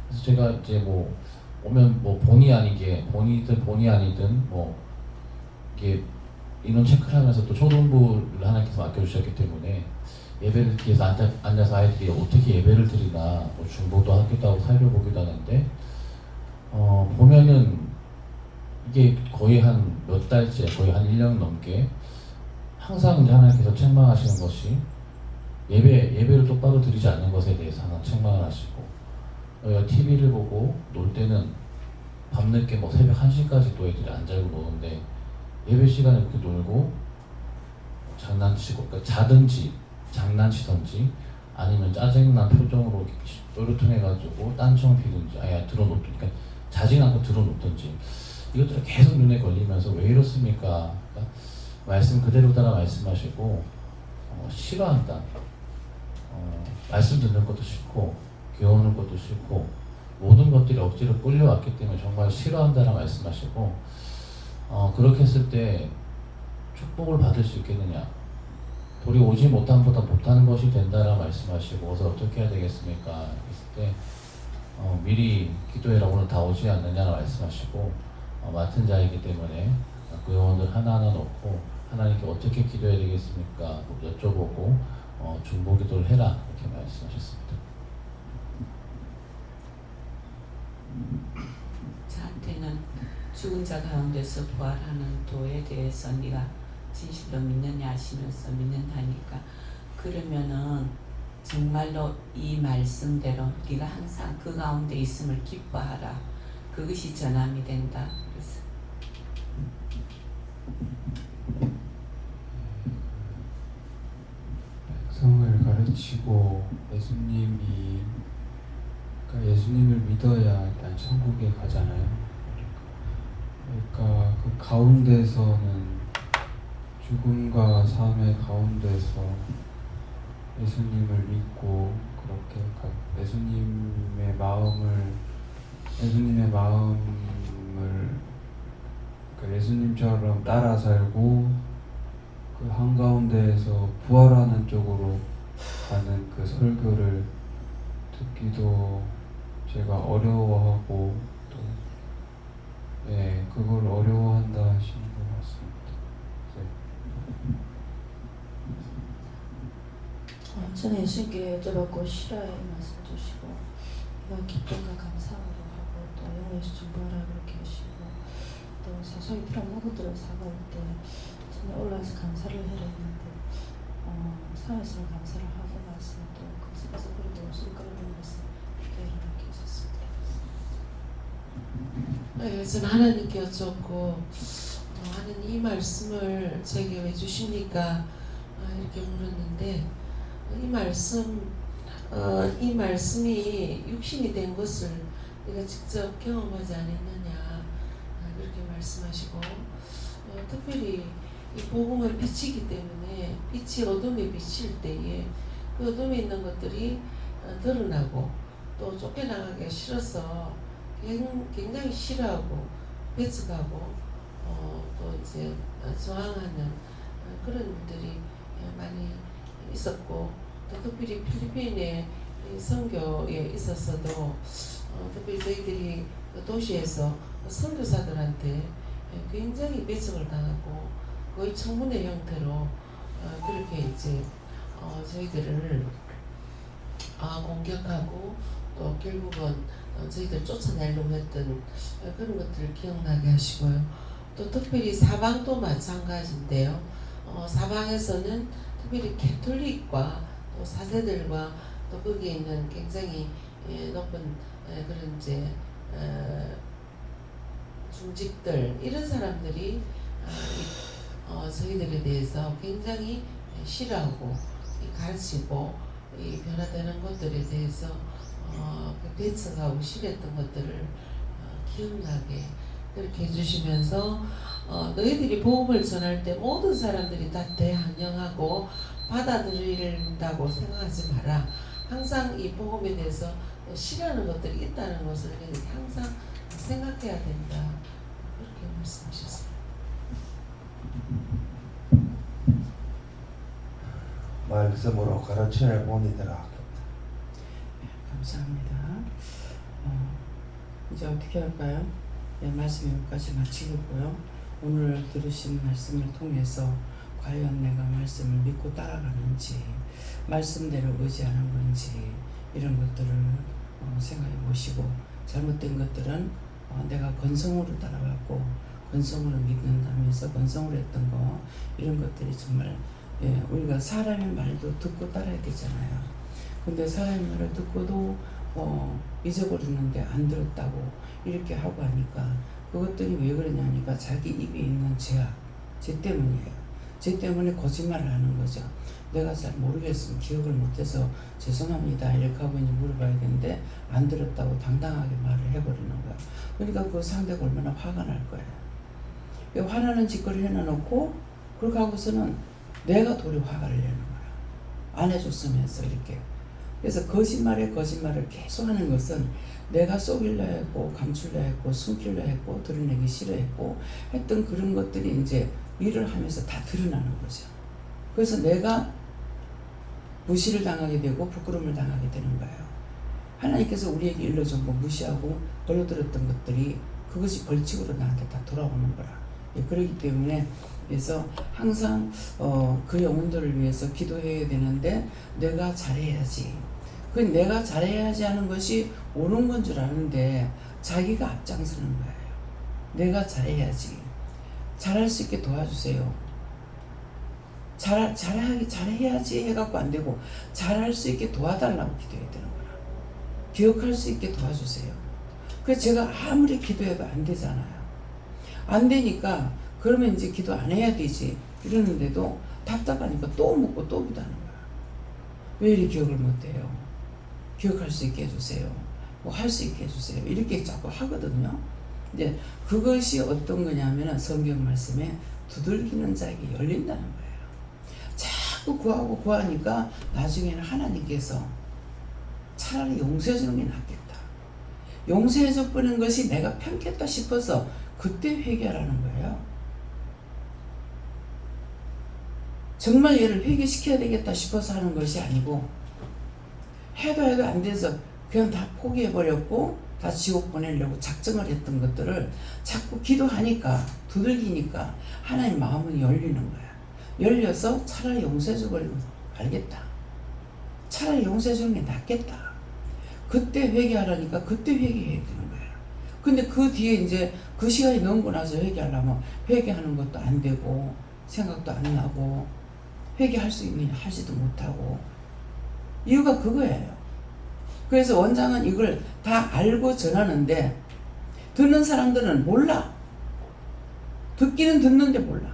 그래서 제가 이제 뭐 오면 뭐 본의 아니든 뭐 이게 인원 체크를 하면서 또 초등부를 하나님께서 맡겨주셨기 때문에 예배를 뒤에서 앉아서 아이들이 어떻게 예배를 드리나 뭐 중보도 하기도 하고 살펴보기도 하는데 보면은 이게 거의 한 몇 달째 거의 한 1년 넘게 항상 이제 하나님께서 책망하시는 것이 예배를 똑바로 드리지 않는 것에 대해서 항상 책망을 하시고 TV를 보고 놀 때는 밤늦게 뭐 새벽 1시까지 또 애들이 안 자고 노는데 예배 시간에 그렇게 놀고 장난치고 그러니까 자든지 장난치든지 아니면 짜증난 표정으로 또렷해가지고 딴청 피든지 아예 들어놓든지 그러니까 자진 않고 들어놓든지 이것들이 계속 눈에 걸리면서 왜 이렇습니까? 그러니까 말씀 그대로 따라 말씀하시고 싫어한다. 말씀 듣는 것도 싫고 배우는 것도 싫고 모든 것들이 억지로 끌려왔기 때문에 정말 싫어한다라 말씀하시고 그렇게 했을 때 축복을 받을 수 있겠느냐? 돌이 오지 못한 보다 못하는 것이 된다라 말씀하시고 그래서 어떻게 해야 되겠습니까? 했을 때 미리 기도해라 오늘 다 오지 않느냐 말씀하시고 맡은 자이기 때문에 그 영혼들 하나하나 넣고 하나님께 어떻게 기도해야 되겠습니까? 여쭤보고 중보 기도를 해라 이렇게 말씀하셨습니다. 저한테는 죽은 자 가운데서 부활하는 도에 대해서 네가 진실로 믿느냐 하시면서 믿는다니까 그러면은 정말로 이 말씀대로 네가 항상 그 가운데 있음을 기뻐하라. 그것이 전함이 된다. 그래서 백성을 가르치고 예수님을 믿어야 일단 천국에 가잖아요. 그러니까 그 가운데서는 죽음과 삶의 가운데서 예수님을 믿고 그렇게 예수님의 마음을 예수님처럼 따라 살고 그 한가운데에서 부활하는 쪽으로 가는 그 설교를 듣기도 제가 어려워하고 또 그걸 어려워한다 하시는 것 같습니다. 저는 예수님께 여쭤봤고 싫어요 말씀 주시고 이와 기쁨과 감사함으로 하고 또 영원에서 중보하라 그렇게 하시고 또 사소히 필요한 것들을 사갈 때 전에 올라와서 감사를 해라 했는데 사회에서 감사를 하고 나서 또 거기서 그래도 옷을 끌어내는 것을 이렇게 하셨습니다. 저는 하나님께 여쭙고 하나님 이 말씀을 제게 왜 주십니까? 이렇게 물었는데 이 말씀이 육신이 된 것을 내가 직접 경험하지 않았느냐 그렇게 말씀하시고 특별히 이 복음은 빛이기 때문에 빛이 어둠에 비칠 때에 그 어둠에 있는 것들이 드러나고 또 쫓겨나가기가 싫어서 굉장히 싫어하고 배척하고 또 이제 저항하는 그런 일들이 많이 있었고 또 특별히 필리핀의 선교에 있어서도 특별히 저희들이 도시에서 선교사들한테 굉장히 배척을 당하고 거의 청문회 형태로 그렇게 이제 저희들을 공격하고 또 결국은 저희들 쫓아내려고 했던 그런 것들을 기억나게 하시고요. 또 특별히 사방도 마찬가지인데요. 사방에서는 특별히 캐톨릭과 또 사제들과 또 거기에 있는 굉장히 높은 그런 이제 중직들 이런 사람들이 저희들에 대해서 굉장히 싫어하고 가르치고 이 변화되는 것들에 대해서 대처하고 싫어했던 것들을 기억나게 그렇게 해주시면서 너희들이 복음을 전할 때 모든 사람들이 다 대환영하고 받아들인다고 생각하지 마라. 항상 이 복음에 대해서 싫어하는 것들이 있다는 것을 너희들이 항상 생각해야 된다. 그렇게 말씀하셨습니다. 말씀으로 가르칠 본이더라. 감사합니다. 이제 어떻게 할까요? 네, 말씀 여기까지 마치겠고요. 오늘 들으신 말씀을 통해서 과연 내가 말씀을 믿고 따라가는지 말씀대로 의지하는 건지 이런 것들을 생각해 보시고 잘못된 것들은 내가 건성으로 따라갔고 건성으로 믿는다면서 건성으로 했던 거 이런 것들이 정말 우리가 사람의 말도 듣고 따라야 되잖아요. 근데 사람의 말을 듣고도 잊어버리는데 안 들었다고 이렇게 하고 하니까 그것들이 왜 그러냐니까 자기 입에 있는 죄 때문이에요. 죄 때문에 거짓말을 하는 거죠. 내가 잘 모르겠으면 기억을 못해서 죄송합니다 이렇게 하고 이제 물어봐야 되는데 안 들었다고 당당하게 말을 해버리는 거야. 그러니까 그 상대가 얼마나 화가 날 거예요. 화나는 짓거리를 해놔놓고 그렇게 하고서는 내가 도리어 화를 내는 거야. 안 해줬으면서 이렇게. 그래서 거짓말에 거짓말을 계속 하는 것은 내가 속이려 했고 감추려 했고 숨기려 했고 드러내기 싫어했고 했던 그런 것들이 이제 일을 하면서 다 드러나는 거죠. 그래서 내가 무시를 당하게 되고 부끄러움을 당하게 되는 거예요. 하나님께서 우리에게 일러준 거 무시하고 걸러들었던 것들이 그것이 벌칙으로 나한테 다 돌아오는 거라. 그렇기 때문에 그래서 항상 그 영혼들을 위해서 기도해야 되는데 내가 잘해야지. 그 내가 잘해야지 하는 것이 옳은 건 줄 아는데 자기가 앞장서는 거예요. 내가 잘해야지. 잘할 수 있게 도와주세요. 잘해야지 해갖고 안 되고 잘할 수 있게 도와달라고 기도해야 되는 거라. 기억할 수 있게 도와주세요. 그래서 제가 아무리 기도해도 안 되잖아요. 안 되니까 그러면 이제 기도 안 해야 되지 이러는데도 답답하니까 또 묻고 또 기도하는 거야. 왜 이렇게 기억을 못해요? 기억할 수 있게 해주세요. 뭐 할 수 있게 해주세요. 이렇게 자꾸 하거든요. 근데 그것이 어떤 거냐면은 성경 말씀에 두들기는 자에게 열린다는 거예요. 자꾸 구하고 구하니까 나중에는 하나님께서 차라리 용서해 주는 게 낫겠다. 용서해 줘버리는 것이 내가 편겠다 싶어서 그때 회개하라는 거예요. 정말 얘를 회개시켜야 되겠다 싶어서 하는 것이 아니고 해도 안 돼서 그냥 다 포기해버렸고 다 지옥 보내려고 작정을 했던 것들을 자꾸 기도하니까 두들기니까 하나님 마음은 열리는 거야. 열려서 차라리 용서해줘버리면 알겠다. 차라리 용서해주는 게 낫겠다. 그때 회개하라니까 그때 회개해야 되는 거야. 근데 그 뒤에 이제 그 시간이 넘고 나서 회개하려면 회개하는 것도 안 되고 생각도 안 나고 회개할 수 있느냐 하지도 못하고 이유가 그거예요. 그래서 원장은 이걸 다 알고 전하는데 듣는 사람들은 몰라. 듣기는 듣는데 몰라.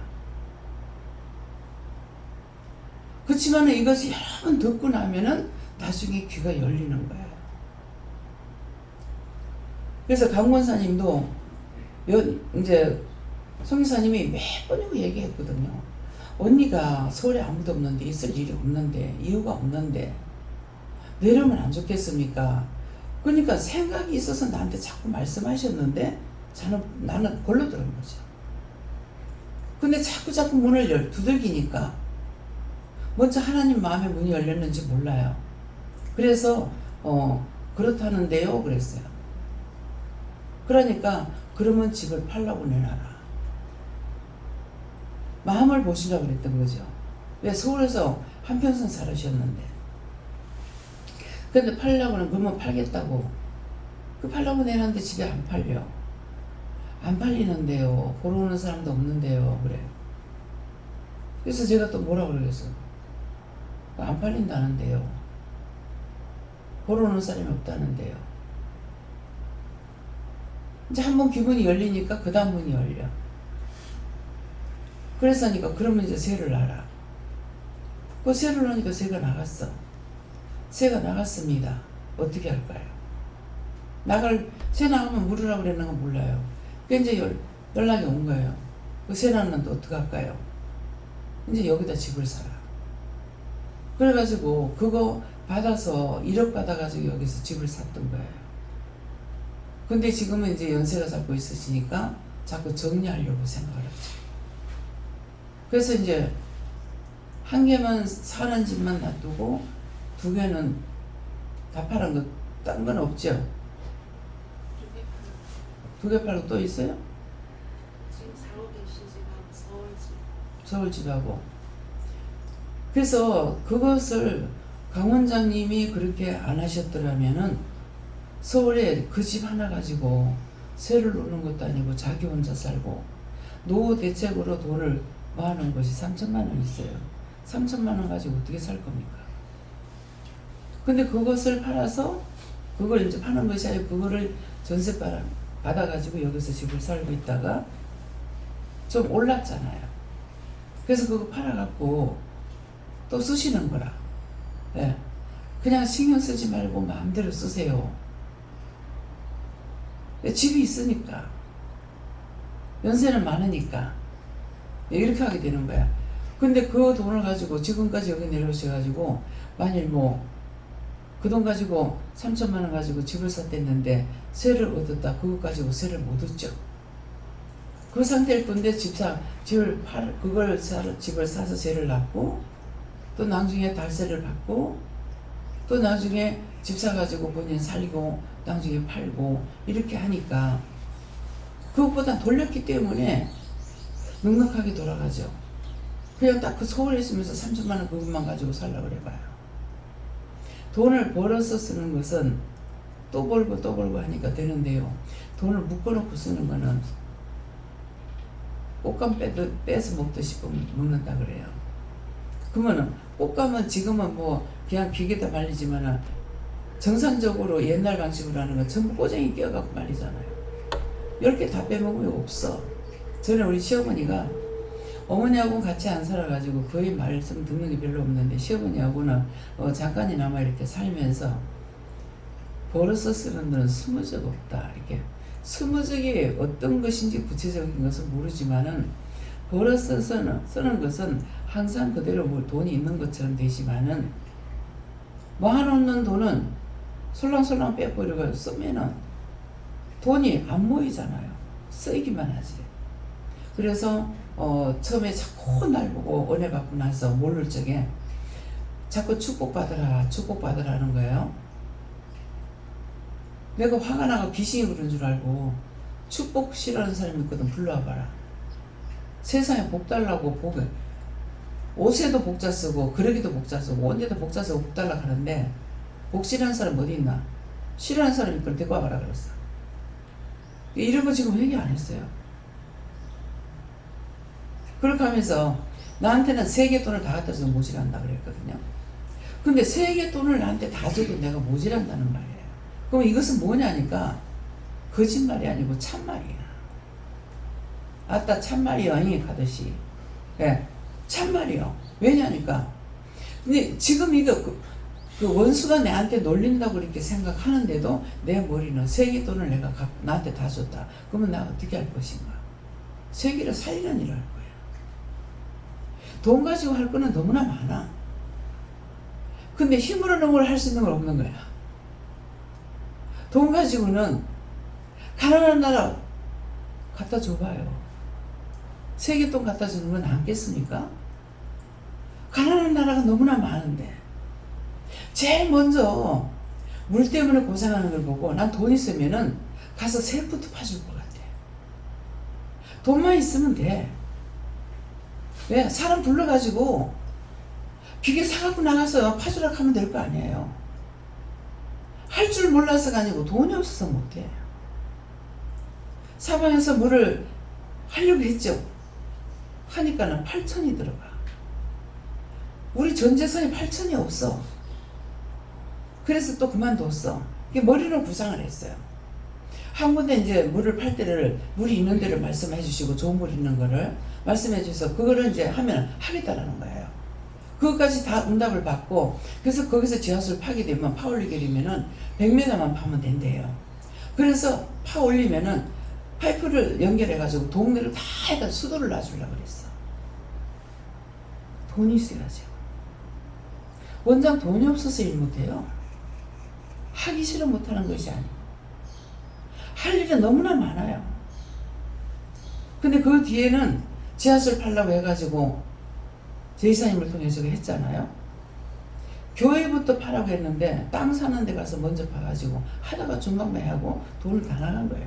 그렇지만 이것이 여러 번 듣고 나면은 나중에 귀가 열리는 거예요. 그래서 강권사님도 이제 송사님이 몇 번이고 얘기했거든요. 언니가 서울에 아무도 없는데 있을 일이 없는데 이유가 없는데 내려오면 안 좋겠습니까? 그러니까 생각이 있어서 나한테 자꾸 말씀하셨는데 나는 골로 들은 거죠. 근데 자꾸 문을 두들기니까 먼저 하나님 마음의 문이 열렸는지 몰라요. 그래서 그렇다는데요 그랬어요. 그러니까 그러면 집을 팔라고 내놔라. 마음을 보시려고 그랬던 거죠. 왜 서울에서 한평생 살으셨는데. 근데 팔려고는 그러면 팔겠다고. 그 팔려고 내놨는데 집에 안 팔려. 안 팔리는데요. 보러 오는 사람도 없는데요. 그래. 그래서 제가 또 뭐라 그러겠어. 안 팔린다는데요. 보러 오는 사람이 없다는데요. 이제 한번 기분이 열리니까 그 다음 문이 열려. 그래서니까 그러면 이제 새를 놔라. 그 새를 놓으니까 새가 나갔어. 새가 나갔습니다. 어떻게 할까요? 새 나가면 물으라고 그랬는가 몰라요. 그 이제 연락이 온 거예요. 그 새 나갔는데 어떻게 할까요? 이제 여기다 집을 사라. 그래가지고 그거 받아서 1억 받아가지고 여기서 집을 샀던 거예요. 근데 지금은 이제 연세가 잡고 있으시니까 자꾸 정리하려고 생각을 하죠. 그래서 이제 한 개만 사는 집만 놔두고 2개는 다 팔은 거, 딴 건 없죠? 2개 팔고 또 있어요? 지금 살고 계신 집하고 서울집. 서울집하고. 그래서 그것을 강 원장님이 그렇게 안 하셨더라면은 서울에 그 집 하나 가지고 새를 놓는 것도 아니고 자기 혼자 살고 노후 대책으로 돈을 모아놓은 것이 3천만 원 있어요. 3천만 원 가지고 어떻게 살 겁니까? 근데 그것을 팔아서 그걸 이제 파는 것이 아니고 그거를 전세 받아가지고 여기서 집을 살고 있다가 좀 올랐잖아요. 그래서 그거 팔아갖고 또 쓰시는 거라. 예. 그냥 신경 쓰지 말고 마음대로 쓰세요. 집이 있으니까. 연세는 많으니까. 이렇게 하게 되는 거야. 근데 그 돈을 가지고 지금까지 여기 내려오셔가지고 만일 그 돈 가지고 3천만 원 가지고 집을 샀댔는데 세를 얻었다. 그거 가지고 세를 못 얻죠. 그 상태일 건데 집을 사서 세를 놨고 또 나중에 달세를 받고 또 나중에 집 사가지고 본인 살고 나중에 팔고 이렇게 하니까 그것보다 돌렸기 때문에 넉넉하게 돌아가죠. 그냥 딱 그 서울에 있으면서 3천만 원 그것만 가지고 살려고 그래봐요. 돈을 벌어서 쓰는 것은 또 벌고 하니까 되는데요. 돈을 묶어놓고 쓰는 거는 꽃감 빼서 먹듯이 먹는다 그래요. 그러면은 꽃감은 지금은 그냥 비계다 말리지만은 정상적으로 옛날 방식으로 하는 건 전부 꼬쟁이 끼워갖고 말리잖아요. 10개 다 빼먹으면 없어. 전에 우리 시어머니가 어머니하고는 같이 안 살아가지고 거의 말씀 듣는 게 별로 없는데 시어머니하고는 잠깐이나마 이렇게 살면서 벌어서 쓰는 돈은 20적 없다. 이렇게 20적이 어떤 것인지 구체적인 것은 모르지만은 벌어서 쓰는 것은 항상 그대로 돈이 있는 것처럼 되지만은 모아놓는 돈은 솔랑솔랑 빼버리고 쓰면은 돈이 안 모이잖아요. 쓰이기만 하지. 그래서 처음에 자꾸 날 보고 은혜 받고 나서 모를 적에 자꾸 축복받으라 하는 거예요. 내가 화가 나고 귀신이 그런 줄 알고 축복 싫어하는 사람이 있거든. 불러와봐라. 세상에 복 달라고 옷에도 복자 쓰고 그러기도 복자 쓰고 언제도 복자 쓰고 복 달라고 하는데 복 싫어하는 사람 어디 있나? 싫어하는 사람이 있거든. 데리고 와봐라 그랬어. 이런 거 지금 회개 안 했어요. 그렇게 하면서 나한테는 세계 돈을 다 갖다 줘서 모질한다 그랬거든요. 근데 세계 돈을 나한테 다 줘도 내가 모질한다는 말이에요. 그럼 이것은 뭐냐니까 거짓말이 아니고 참말이야. 아따 참말이 여행이 가듯이. 예, 참말이요. 왜냐니까 근데 지금 이거 그 원수가 내한테 놀린다고 이렇게 생각하는데도 내 머리는 세계 돈을 내가 나한테 다 줬다. 그러면 나 어떻게 할 것인가? 세계를 살리는 일을 할 거야. 돈 가지고 할 거는 너무나 많아. 근데 힘으로는 뭘 할 수 있는 건 없는 거야. 돈 가지고는 가난한 나라 갖다 줘봐요. 세계돈 갖다 주는 건 남겠습니까? 가난한 나라가 너무나 많은데 제일 먼저 물 때문에 고생하는 걸 보고 난 돈 있으면은 가서 셀프트 파줄 것 같아. 돈만 있으면 돼. 왜? 사람 불러가지고 비계 사갖고 나가서 파주라 하면 될 거 아니에요. 할 줄 몰라서가 아니고 돈이 없어서 못해. 사방에서 물을 하려고 했죠. 하니까는 8천이 들어가. 우리 전 재산이 8천이 없어. 그래서 또 그만뒀어. 머리로 구상을 했어요. 한 군데 이제 물을 팔 때를, 물이 있는 데를 말씀해 주시고, 좋은 물 있는 거를 말씀해 주셔서 그거를 이제 하면 하겠다라는 거예요. 그것까지 다 응답을 받고, 그래서 거기서 지하수를 파게 되면, 파 올리게 되면은 100m만 파면 된대요. 그래서 파 올리면은 파이프를 연결해가지고 동네를 다 해가 수도를 놔주려고 그랬어. 돈이 있어야죠. 원장 돈이 없어서 일 못해요. 하기 싫어 못하는 것이 아니고 할 일이 너무나 많아요. 근데 그 뒤에는 지하수를 팔려고 해가지고 제이사님을 통해서 했잖아요. 교회부터 파라고 했는데 땅 사는 데 가서 먼저 파가지고 하다가 중간매하고 돈을 다 나간 거예요.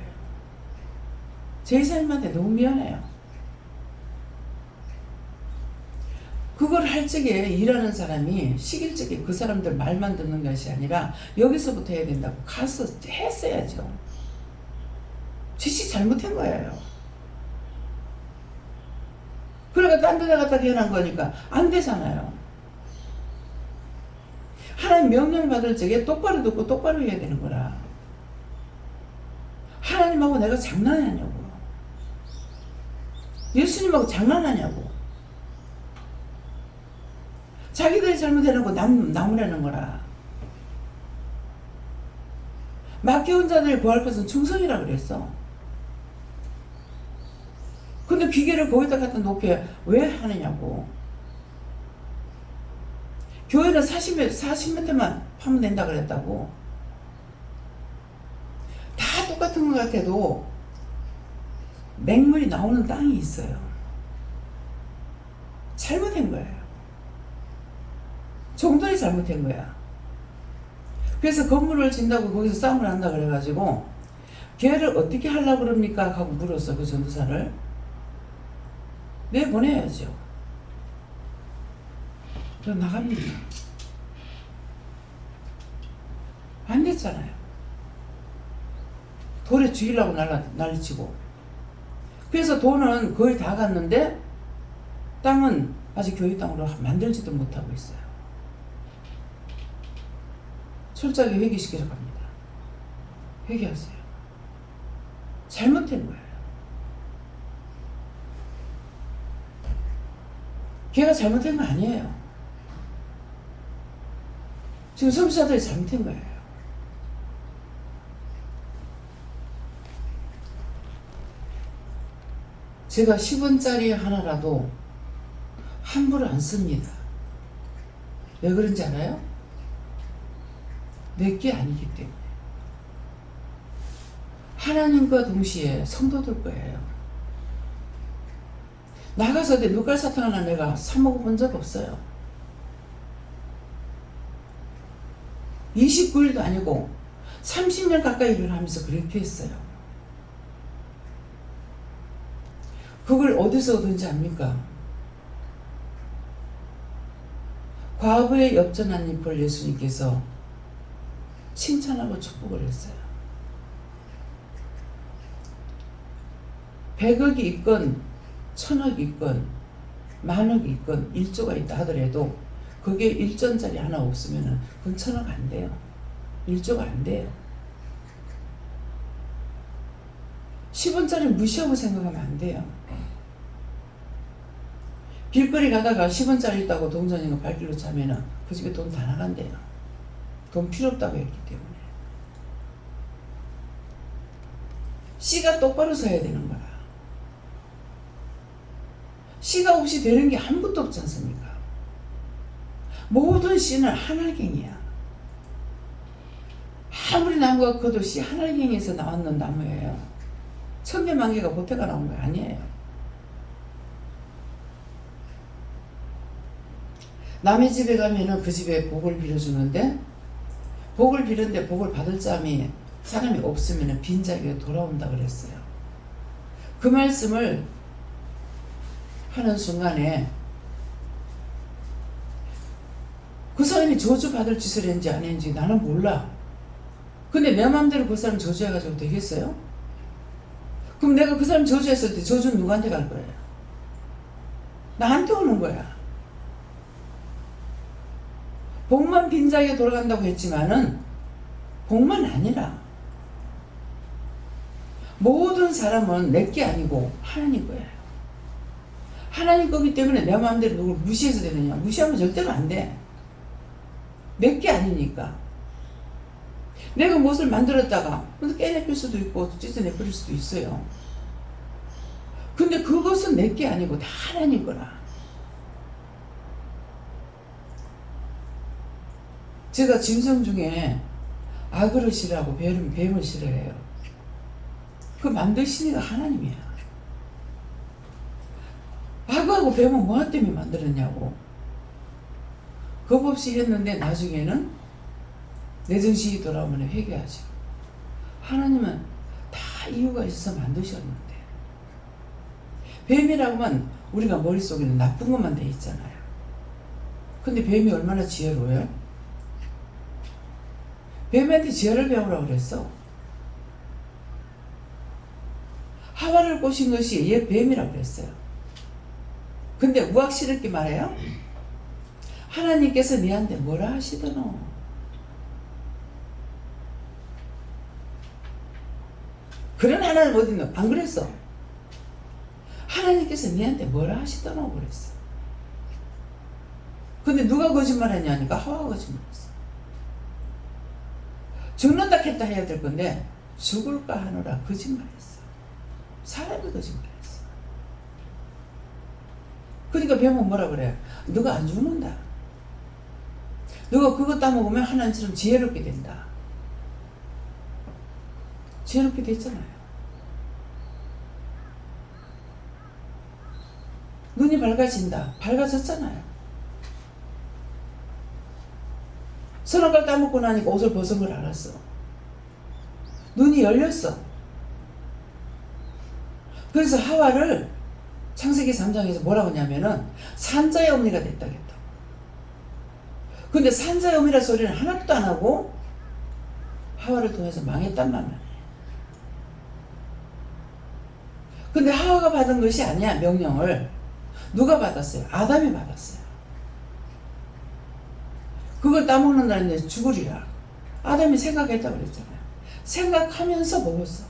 제이사님한테 너무 미안해요. 그걸 할 적에 일하는 사람이 시길적에 그 사람들 말만 듣는 것이 아니라 여기서부터 해야 된다고 가서 했어야죠. 지식 잘못한 거예요. 그러니까 딴 데다 갖다 해놓은 거니까 안 되잖아요. 하나님 명령 받을 적에 똑바로 듣고 똑바로 해야 되는 거라. 하나님하고 내가 장난하냐고. 예수님하고 장난하냐고. 자기들이 잘못해놓고 나무라는 거라. 맡겨온 자들이 구할 것은 충성이라 그랬어. 근데 기계를 거기다 갖다 놓게 왜 하느냐고. 교회는 40m만 파면 된다 그랬다고. 다 똑같은 것 같아도 맹물이 나오는 땅이 있어요. 잘못한 거예요. 종들이 잘못한 거야. 그래서 건물을 짓는다고 거기서 싸움을 한다 그래가지고 걔를 어떻게 하려고 그럽니까? 하고 물었어. 그 전도사를. 내보내야죠. 그럼 나갑니다. 안 됐잖아요. 돌에 죽이려고 난리치고. 그래서 돈은 거의 다 갔는데 땅은 아직 교회 땅으로 만들지도 못하고 있어요. 철저하게 회개시키러 갑니다. 회개하세요. 잘못된 거예요. 걔가 잘못된 거 아니에요. 지금 선교사들이 잘못된 거예요. 제가 10원짜리 하나라도 함부로 안 씁니다. 왜 그런지 알아요? 내게 아니기 때문에. 하나님과 동시에 성도들 거예요. 나가서 내 눈깔 사탕 하나 내가 사 먹어본 적 없어요. 29일도 아니고 30년 가까이 일을 하면서 그렇게 했어요. 그걸 어디서 얻은지 압니까? 과부의 엽전한 잎을 예수님께서 칭찬하고 축복을 했어요. 100억이 있건 1000억이 있건 10,000억이 있건 1조가 있다 하더라도 그게 1전짜리 하나 없으면 그건 1000억 안 돼요. 1조가 안 돼요. 10원짜리 무시하고 생각하면 안 돼요. 길거리 가다가 10원짜리 있다고 동전인 거 발길로 차면은 그 집에 돈 다 나간대요. 돈 필요 없다고 했기 때문에. 씨가 똑바로 서야 되는 거야. 씨가 없이 되는 게 아무것도 없지 않습니까? 모든 씨는 하늘갱이야. 아무리 나무가 커도 씨 하늘갱이에서 나왔는 나무예요. 천개만개가 보태가 나온 거 아니에요. 남의 집에 가면은 그 집에 복을 빌어주는데 복을 빌는데 복을 받을 사람이 없으면 빈자리가 돌아온다 그랬어요. 그 말씀을 하는 순간에 그 사람이 저주받을 짓을 했는지 안 했는지 나는 몰라. 근데 내 마음대로 그 사람 저주해가지고 되겠어요? 그럼 내가 그 사람 저주했을 때 저주는 누구한테 갈 거예요? 나한테 오는 거야. 복만 빈자에게 돌아간다고 했지만은 복만 아니라 모든 사람은 내게 아니고 하나님 거예요. 하나님 거기 때문에 내 마음대로 누굴 무시해서 되느냐? 무시하면 절대로 안 돼. 내게 아니니까. 내가 무엇을 만들었다가 깨내릴 수도 있고 찢어내버릴 수도 있어요. 근데 그것은 내게 아니고 다 하나님 거라. 제가 짐승 중에 악어를 싫어하고 뱀을 싫어해요. 그 만드신 이가 하나님이야. 악어하고 뱀은 뭐 때문에 만들었냐고. 겁 없이 했는데 나중에는 내 정신이 돌아오면 회개하죠. 하나님은 다 이유가 있어서 만드셨는데. 뱀이라고 하면 우리가 머릿속에는 나쁜 것만 돼 있잖아요. 근데 뱀이 얼마나 지혜로워요? 뱀한테 지혜를 배우라고 그랬어. 하와를 꼬신 것이 얘 뱀이라고 그랬어요. 근데 우악스럽게 말해요. 하나님께서 니한테 뭐라 하시더노? 그런 하나님 어디 있노? 안 그랬어. 하나님께서 니한테 뭐라 하시더노? 그랬어. 근데 누가 거짓말했냐니까 하와가 거짓말했어. 죽는다 했다 해야 될 건데 죽을까 하노라 거짓말했어. 사람이 거짓말했어. 그러니까 뱀은 뭐라 그래? 너가 안 죽는다. 너가 그거 따먹으면 하나님처럼 지혜롭게 된다. 지혜롭게 됐잖아요. 눈이 밝아진다. 밝아졌잖아요. 선악과를 따먹고 나니까 옷을 벗은 걸 알았어. 눈이 열렸어. 그래서 하와를 창세기 3장에서 뭐라고 하냐면은 산자의 어머니가 됐다 했다. 근데 산자의 어머니라 소리는 하나도 안 하고 하와를 통해서 망했단 말이야. 근데 하와가 받은 것이 아니야. 명령을 누가 받았어요? 아담이 받았어요. 그걸 따먹는다는 데 죽으리라. 아담이 생각했다고 그랬잖아요. 생각하면서 먹었어.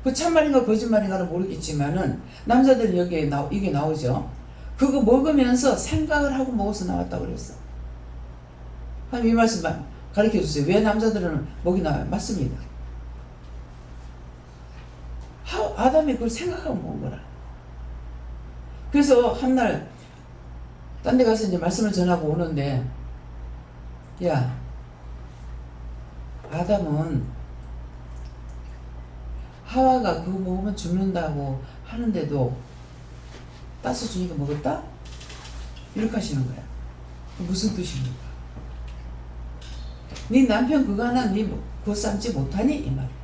그 참말인가 거짓말인가는 모르겠지만은 남자들은 여기에 이게 나오죠. 그거 먹으면서 생각을 하고 먹어서 나왔다고 그랬어. 이 말씀 가르쳐 주세요. 왜 남자들은 먹이 나와요? 맞습니다. 아담이 그걸 생각하고 먹은 거라. 그래서 한날 딴 데 가서 이제 말씀을 전하고 오는데, 야, 아담은 하와가 그거 먹으면 죽는다고 하는데도 따서 주니까 먹었다? 이렇게 하시는 거야. 무슨 뜻입니까? 네 남편 그거 하나 네 그거 삶지 못하니? 이 말이야.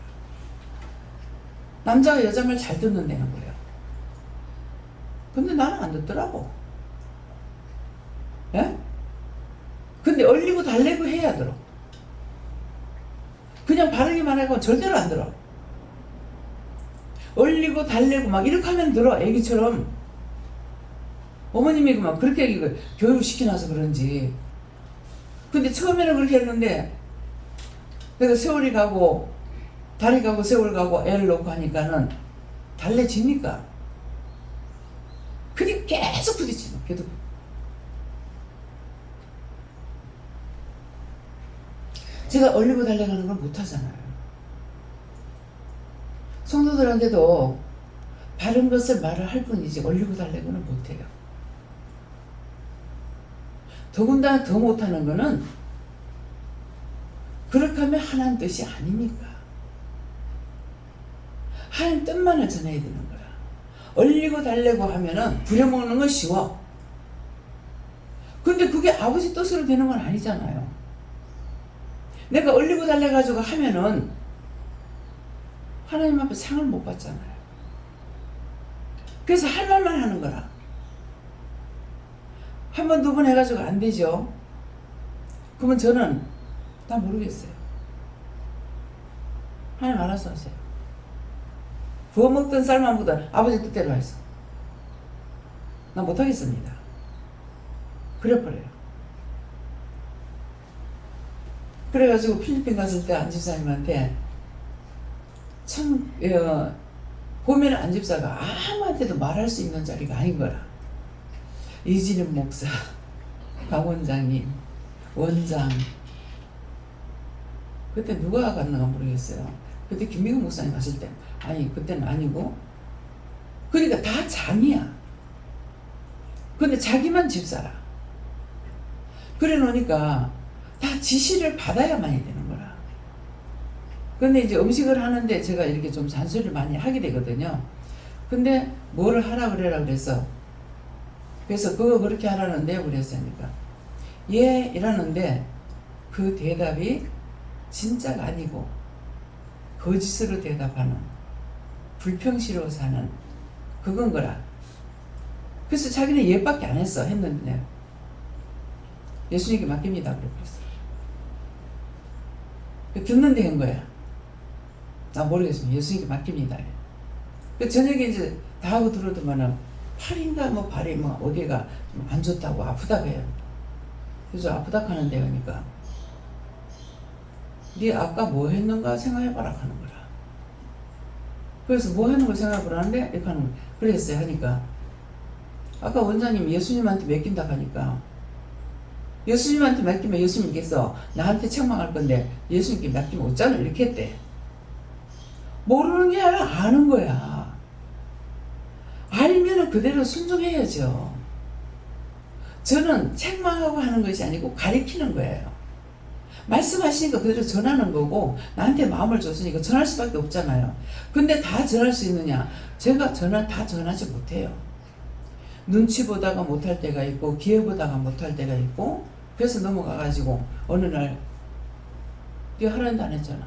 남자가 여자 말 잘 듣는다는 거예요. 근데 나는 안 듣더라고. 예? 근데 얼리고 달래고 해야 들어. 그냥 바르기만 하고 절대로 안 들어. 얼리고 달래고 막 이렇게 하면 들어. 애기처럼. 어머님이 막 그렇게 교육시켜놔서 그런지. 근데 처음에는 그렇게 했는데 내가 세월이 가고 달이 가고 세월 가고 애를 놓고 하니까는 달래지니까. 그게 계속 부딪히는 걔도. 제가 얼리고 달래가는 걸 못하잖아요. 성도들한테도 바른 것을 말을 할 뿐이지 얼리고 달래고는 못해요. 더군다나 더 못하는 거는 그렇게 하면 하나님 뜻이 아니니까. 하나님 뜻만을 전해야 되는 거야. 얼리고 달래고 하면은 부려먹는 건 쉬워. 근데 그게 아버지 뜻으로 되는 건 아니잖아요. 내가 얼리고 달래가지고 하면은 하나님 앞에 상을 못 받잖아요. 그래서 할 말만 하는 거라. 한 번, 두 번 해가지고 안 되죠. 그러면 저는 나 모르겠어요. 하나님 알아서 하세요. 구워 먹던 쌀만 보다 아버지 뜻대로 해서 나 못하겠습니다. 그래버려요. 그래가지고 필리핀 갔을 때 안집사님한테 참 보면 안집사가 아무한테도 말할 수 있는 자리가 아닌 거라. 이진은 목사, 강 원장님, 원장, 그때 누가 갔는가 모르겠어요. 그때 김미국 목사님 갔을 때 아니 그때는 아니고 그러니까 다 장이야. 근데 자기만 집사라. 그래 놓으니까 다 지시를 받아야만이 되는 거라. 근데 이제 음식을 하는데 제가 이렇게 좀 잔소리를 많이 하게 되거든요. 근데 뭐를 하라 그래라 그래서 그래서 그거 그렇게 하라는데 그랬으니까 예 이러는데 그 대답이 진짜가 아니고 거짓으로 대답하는 불평시로 사는 그건 거라. 그래서 자기는 예밖에 안 했는데 예수님께 맡깁니다 그랬어. 듣는데 한 거야. 나 모르겠습니다. 예수님께 맡깁니다. 그 저녁에 이제 다 하고 들어오더만은 팔인가 뭐 발이 뭐 어디가 좀 안 좋다고 아프다고 해요. 그래서 아프다 하는데 그러니까 네 아까 뭐 했는가 생각해봐라 하는 거라. 그래서 뭐 하는 걸 생각해보라 하는데 이렇게 하는 거야. 그랬어요 하니까 아까 원장님 예수님한테 맡긴다 하니까 예수님한테 맡기면 예수님께서 나한테 책망할 건데 예수님께 맡기면 어쩌나 이렇게 했대. 모르는 게 아니라 아는 거야. 알면은 그대로 순종해야죠. 저는 책망하고 하는 것이 아니고 가리키는 거예요. 말씀하시니까 그대로 전하는 거고 나한테 마음을 줬으니까 전할 수밖에 없잖아요. 근데 다 전할 수 있느냐? 제가 다 전하지 못해요. 눈치 보다가 못할 때가 있고 기회 보다가 못할 때가 있고 그래서 넘어가가지고 어느 날 네가 하라는데 안 했잖아.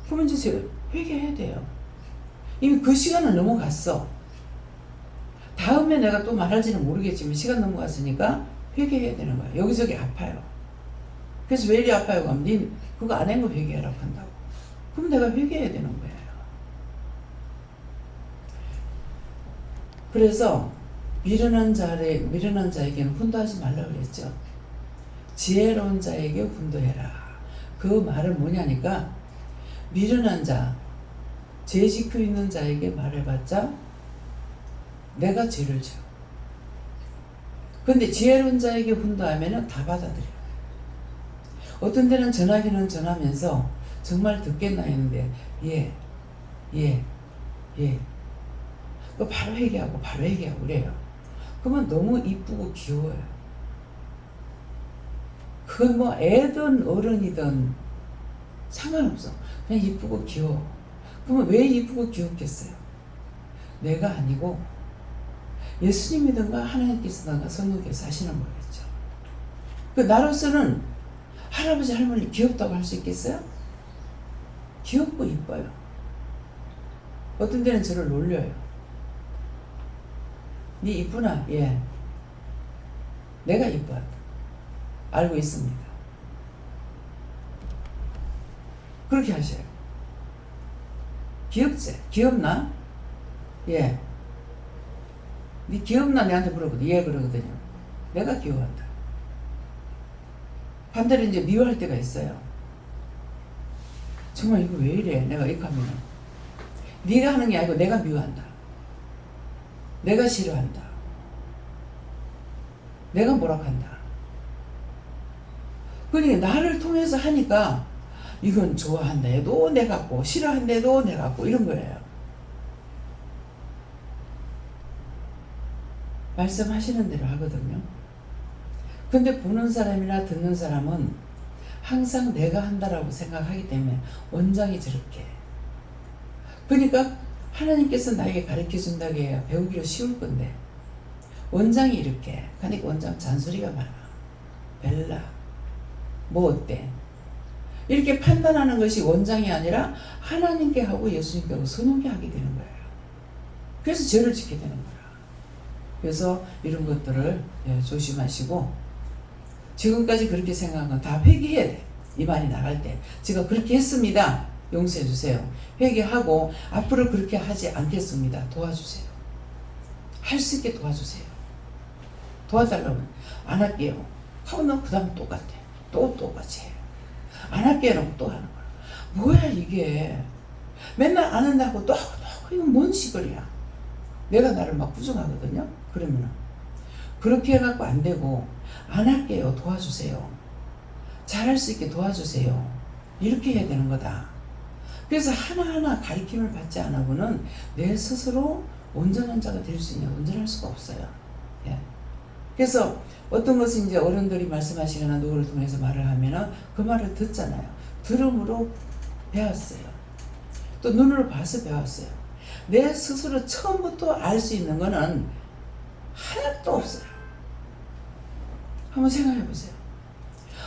그러면 이제 회개해야 돼요. 이미 그 시간은 넘어갔어. 다음에 내가 또 말할지는 모르겠지만 시간 넘어갔으니까 회개해야 되는 거야. 여기저기 아파요. 그래서 왜 이리 아파요? 그럼 니 그거 안 한 거 회개하라고 한다고. 그럼 내가 회개해야 되는 거예요. 그래서 미련한 자에게는 훈도하지 말라고 그랬죠. 지혜로운 자에게 훈도해라. 그 말은 뭐냐니까 미련한 자, 죄 지켜 있는 자에게 말해봤자 내가 죄를 져. 근데 지혜로운 자에게 훈도하면은 다 받아들여요. 어떤 데는 전하기는 전하면서 정말 듣겠나 했는데 예. 바로 회개하고 그래요. 그러면 너무 이쁘고 귀여워요. 그건 뭐 애든 어른이든 상관없어. 그냥 이쁘고 귀여워. 그러면 왜 이쁘고 귀엽겠어요? 내가 아니고 예수님이든가 하나님께서든가 성령께서 하시는 거겠죠. 그 나로서는 할아버지 할머니 귀엽다고 할 수 있겠어요? 귀엽고 이뻐요. 어떤 데는 저를 놀려요. 네 이쁘나? 예. 내가 이뻐한다. 알고 있습니다. 그렇게 하셔요. 귀엽지? 귀엽나? 예. 네 귀엽나? 내한테 물어보거든. 예 그러거든요. 내가 귀여워한다. 반대로 이제 미워할 때가 있어요. 정말 이거 왜 이래? 내가 이렇게 하면은 네가 하는 게 아니고 내가 미워한다. 내가 싫어한다. 내가 뭐라한다. 그러니까 나를 통해서 하니까 이건 좋아한다 해도 내 같고 싫어한다 해도 내 같고 이런 거예요. 말씀하시는 대로 하거든요. 근데 보는 사람이나 듣는 사람은 항상 내가 한다라고 생각하기 때문에 원장이 저렇게. 그러니까 하나님께서 나에게 가르쳐준다고 해야 배우기로 쉬울 건데 원장이 이렇게 그러니까 원장 잔소리가 많아. 벨라 뭐 어때? 이렇게 판단하는 것이 원장이 아니라 하나님께 하고 예수님께 하고 성령께 하게 되는 거예요. 그래서 죄를 짓게 되는 거야. 그래서 이런 것들을 조심하시고 지금까지 그렇게 생각한 건 다 회개해야 돼. 이 말이 나갈 때 제가 그렇게 했습니다. 용서해 주세요. 회개하고 앞으로 그렇게 하지 않겠습니다. 도와주세요. 할 수 있게 도와주세요. 도와달라고 안 할게요. 하면 그 다음 똑같아. 또 똑같이 해요. 안 할게요. 또 하는 거야. 뭐야 이게. 맨날 안 한다고 또 하고 또 하고. 이건 뭔 시골이야. 내가 나를 막 부정하거든요. 그러면은 그렇게 해갖고 안 되고 안 할게요. 도와주세요. 잘할 수 있게 도와주세요. 이렇게 해야 되는 거다. 그래서 하나하나 가르침을 받지 않고는 내 스스로 온전한 자가 될 수 있냐, 온전할 수가 없어요. 예. 그래서 어떤 것은 이제 어른들이 말씀하시거나 누구를 통해서 말을 하면은 그 말을 듣잖아요. 들음으로 배웠어요. 또 눈으로 봐서 배웠어요. 내 스스로 처음부터 알 수 있는 거는 하나도 없어요. 한번 생각해 보세요.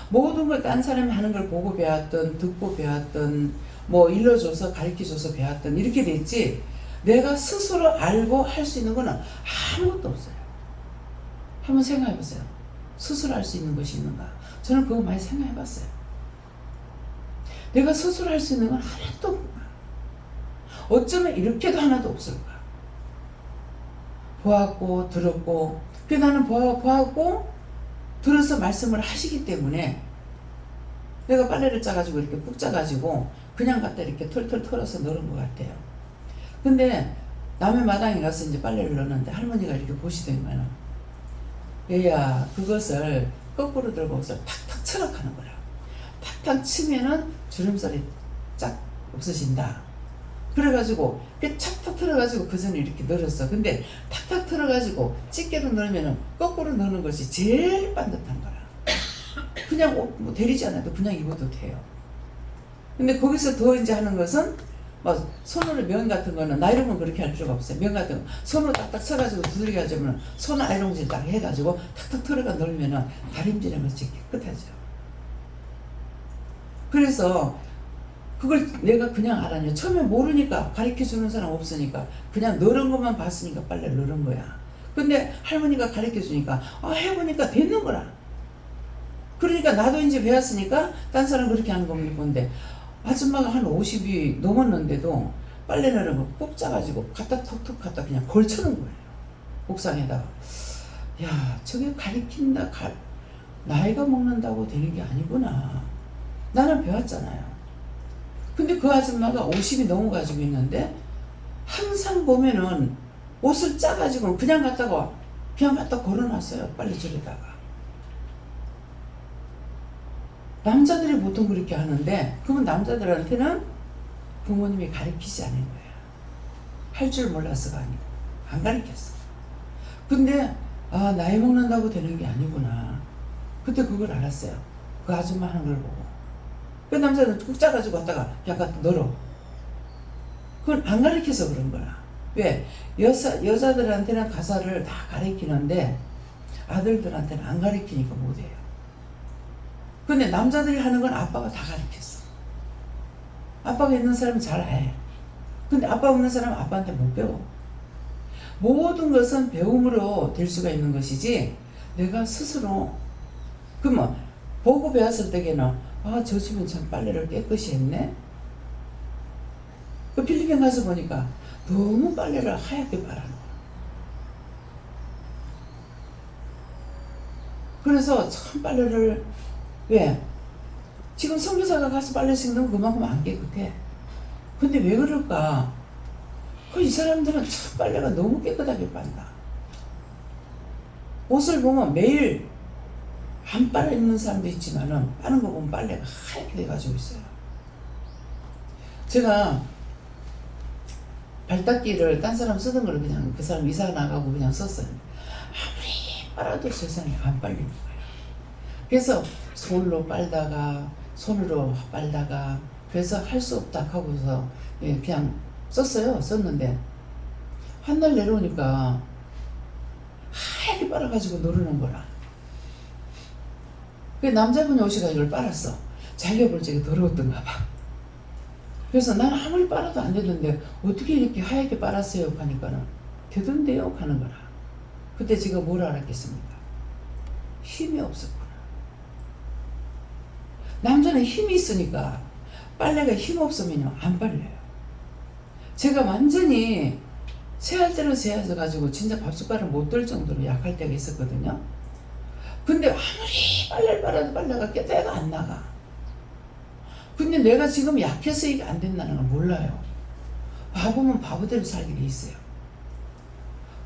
모든 걸 딴 사람이 하는 걸 보고 배웠던, 듣고 배웠던, 뭐 일러줘서 가르쳐줘서 배웠던 이렇게 됐지, 내가 스스로 알고 할 수 있는 거는 아무것도 없어요. 한번 생각해 보세요. 스스로 할 수 있는 것이 있는가? 저는 그거 많이 생각해 봤어요. 내가 스스로 할 수 있는 건 하나도 없구나. 어쩌면 이렇게도 하나도 없을까? 보았고 들었고, 그 나는 보았고 들어서 말씀을 하시기 때문에 내가 빨래를 짜가지고 이렇게 꾹 짜가지고 그냥 갖다 이렇게 털털 털어서 넣은 것 같아요. 근데 남의 마당에 가서 이제 빨래를 넣는데 할머니가 이렇게 보시더니만은, 얘야 그것을 거꾸로 들고서 탁탁 쳐락하는 거야. 탁탁 치면은 주름살이 쫙 없어진다. 그래가지고 착탁 털어가지고 그 전에 이렇게 넣었어. 근데 탁탁 털어가지고 집게로 넣으면은 거꾸로 넣는 것이 제일 반듯한 거야. 그냥 옷 뭐 데리지 않아도 그냥 입어도 돼요. 근데 거기서 더 이제 하는 것은 뭐 손으로 면 같은 거는 나 이런 건 그렇게 할 필요가 없어요. 면 같은 거 손으로 딱딱 쳐가지고 두들겨 가지고 손 아이롱질 딱 해가지고 탁탁 털어가 넣으면은 다림질하면 진짜 깨끗하죠. 그래서 그걸 내가 그냥 알았냐. 처음에 모르니까 가르쳐주는 사람 없으니까 그냥 너른 것만 봤으니까 빨래를 너른 거야. 근데 할머니가 가르쳐주니까 해보니까 됐는 거라. 그러니까 나도 이제 배웠으니까 딴 사람 그렇게 하는 거 본데, 아줌마가 한 50이 넘었는데도 빨래 넣는 거 꼭 짜가지고 갖다 톡톡 갖다 그냥 걸쳐놓은 거예요. 옥상에다가. 야, 저게 가르친다, 나이가 먹는다고 되는 게 아니구나. 나는 배웠잖아요. 근데 그 아줌마가 50이 넘어가지고 있는데 항상 보면은 옷을 짜가지고 그냥 갖다 걸어놨어요. 빨래줄에다가. 남자들이 보통 그렇게 하는데, 그러면 남자들한테는 부모님이 가르치지 않은 거예요. 할 줄 몰라서가 아니고 안 가르쳤어. 근데 나이 먹는다고 되는 게 아니구나. 그때 그걸 알았어요. 그 아줌마 하는 걸 보고. 그 남자는 꾹 짜가지고 갖다가 약간 널어. 그걸 안 가르쳐서 그런 거야. 왜? 여자들한테는 가사를 다 가르치는데 아들들한테는 안 가르치니까 못해요. 근데 남자들이 하는 건 아빠가 다 가르쳤어. 아빠가 있는 사람은 잘 해. 근데 아빠 없는 사람은 아빠한테 못 배워. 모든 것은 배움으로 될 수가 있는 것이지, 내가 스스로, 그러면 보고 배웠을 때에는 저 집은 참 빨래를 깨끗이 했네. 그 필리핀 가서 보니까 너무 빨래를 하얗게 말하는 거야. 그래서 참 빨래를, 왜? 지금 선교사가 가서 빨래 씻는 건 그만큼 안 깨끗해. 근데 왜 그럴까? 이 사람들은 참 빨래가 너무 깨끗하게 빤다. 옷을 보면 매일 안 빨아 입는 사람도 있지만은 빠는 거 보면 빨래가 하얗게 돼가지고 있어요. 제가 발닦이를 딴 사람 쓰던 걸 그냥 그 사람 이사 나가고 그냥 썼어요. 아무리 빨아도 세상에 안 빨리는 거예요. 그래서 손으로 빨다가 손으로 빨다가, 그래서 할 수 없다 하고서 그냥 썼는데 한 날 내려오니까 하얗게 빨아가지고 노르는 거라. 그 남자분이 오셔가지고 이걸 빨았어. 자기가 볼 적에 더러웠던가 봐. 그래서 난 아무리 빨아도 안 되는데 어떻게 이렇게 하얗게 빨았어요? 하니까는 되던데요? 하는 거라. 그때 제가 뭘 알았겠습니까? 힘이 없었구나. 남자는 힘이 있으니까 빨래가 힘없으면요 안 빨려요. 제가 완전히 세할 대로 세야져가지고 진짜 밥숟가락 못 들 정도로 약할 때가 있었거든요. 근데 아무리 빨래를 빨아도 빨래가 때가 안 나가. 근데 내가 지금 약해서 이게 안 된다는 걸 몰라요. 바보면 바보대로 살게 돼 있어요.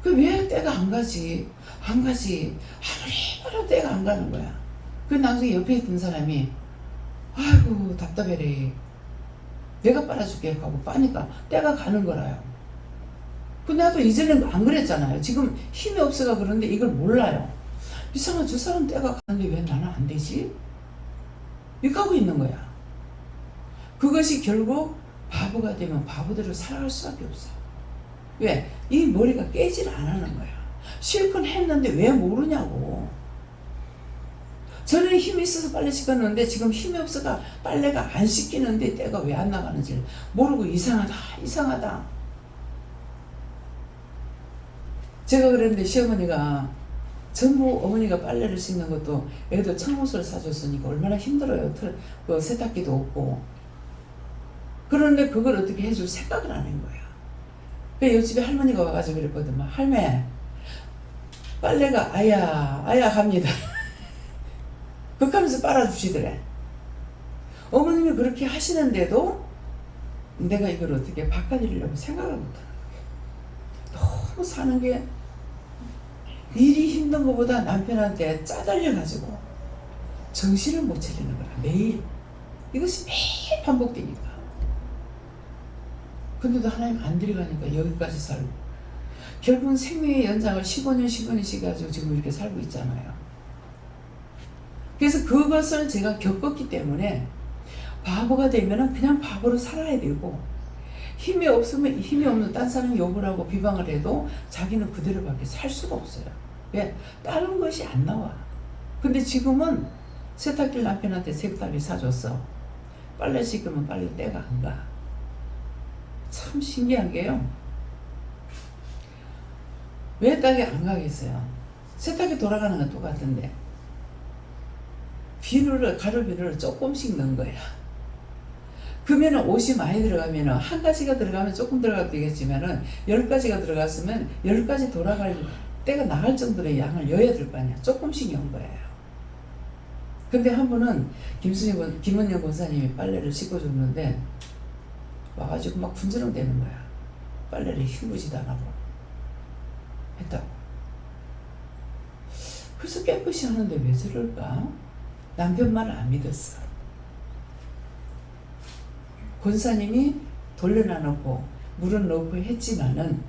그 왜 때가 안 가지? 안 가지. 아무리 빨아도 때가 안 가는 거야. 그 나중에 옆에 있던 사람이 아이고 답답해래. 내가 빨아줄게 하고 빠니까 때가 가는 거라요. 근데 나도 이전엔 안 그랬잖아요. 지금 힘이 없어가 그런데 이걸 몰라요. 이상한 저 사람 때가 가는데 왜 나는 안 되지? 이렇게 하고 있는 거야. 그것이 결국 바보가 되면 바보대로 살아갈 수밖에 없어. 왜? 이 머리가 깨질 안 하는 거야. 실컷 했는데 왜 모르냐고. 저는 힘이 있어서 빨래 씻었는데 지금 힘이 없어가 빨래가 안 씻기는데 때가 왜 안 나가는지 모르고 이상하다. 제가 그랬는데 시어머니가 전부 어머니가 빨래를 씻는 것도 애들 청옷을 사줬으니까 얼마나 힘들어요. 그 세탁기도 없고. 그런데 그걸 어떻게 해줄 생각을 안 한 거야. 그 옆집에 할머니가 와가지고 그랬거든. 할매 빨래가 아야 갑니다. 그렇게 하면서 빨아주시더래. 어머님이 그렇게 하시는데도 내가 이걸 어떻게 바꿔드리려고 생각을 못하는 거야. 너무 사는 게 일이 힘든 것보다 남편한테 짜달려가지고 정신을 못 차리는 거야. 매일. 이것이 매일 반복되니까. 근데도 하나님 안 들어가니까 여기까지 살고 결국은 생명의 연장을 15년씩 해가지고 지금 이렇게 살고 있잖아요. 그래서 그것을 제가 겪었기 때문에 바보가 되면은 그냥 바보로 살아야 되고 힘이 없으면 힘이 없는 딴 사람 욕을 하고 비방을 해도 자기는 그대로밖에 살 수가 없어요. 왜? 다른 것이 안 나와. 근데 지금은 세탁기를 남편한테 세탁기 사줬어. 빨래 씻으면 빨래 때가 안 가. 참 신기한 게요. 왜 때가 안 가겠어요? 세탁기 돌아가는 건 똑같은데 가루 비누를 조금씩 넣은 거야. 그러면 옷이 많이 들어가면 한 가지가 들어가면 조금 들어가도 되겠지만은 10가지가 들어갔으면 10가지 돌아갈 때가 나갈 정도의 양을 넣어야 될 거 아니야. 조금씩 넣은 거예요. 근데 한 번은 김은영 권사님이 빨래를 씻어줬는데 와가지고 막 분주렁 대는 거야. 빨래를 헹구지도 안 하고 했다고. 그래서 깨끗이 하는데 왜 저럴까? 남편 말을 안 믿었어. 권사님이 돌려놔놓고 물은 넣고 했지만은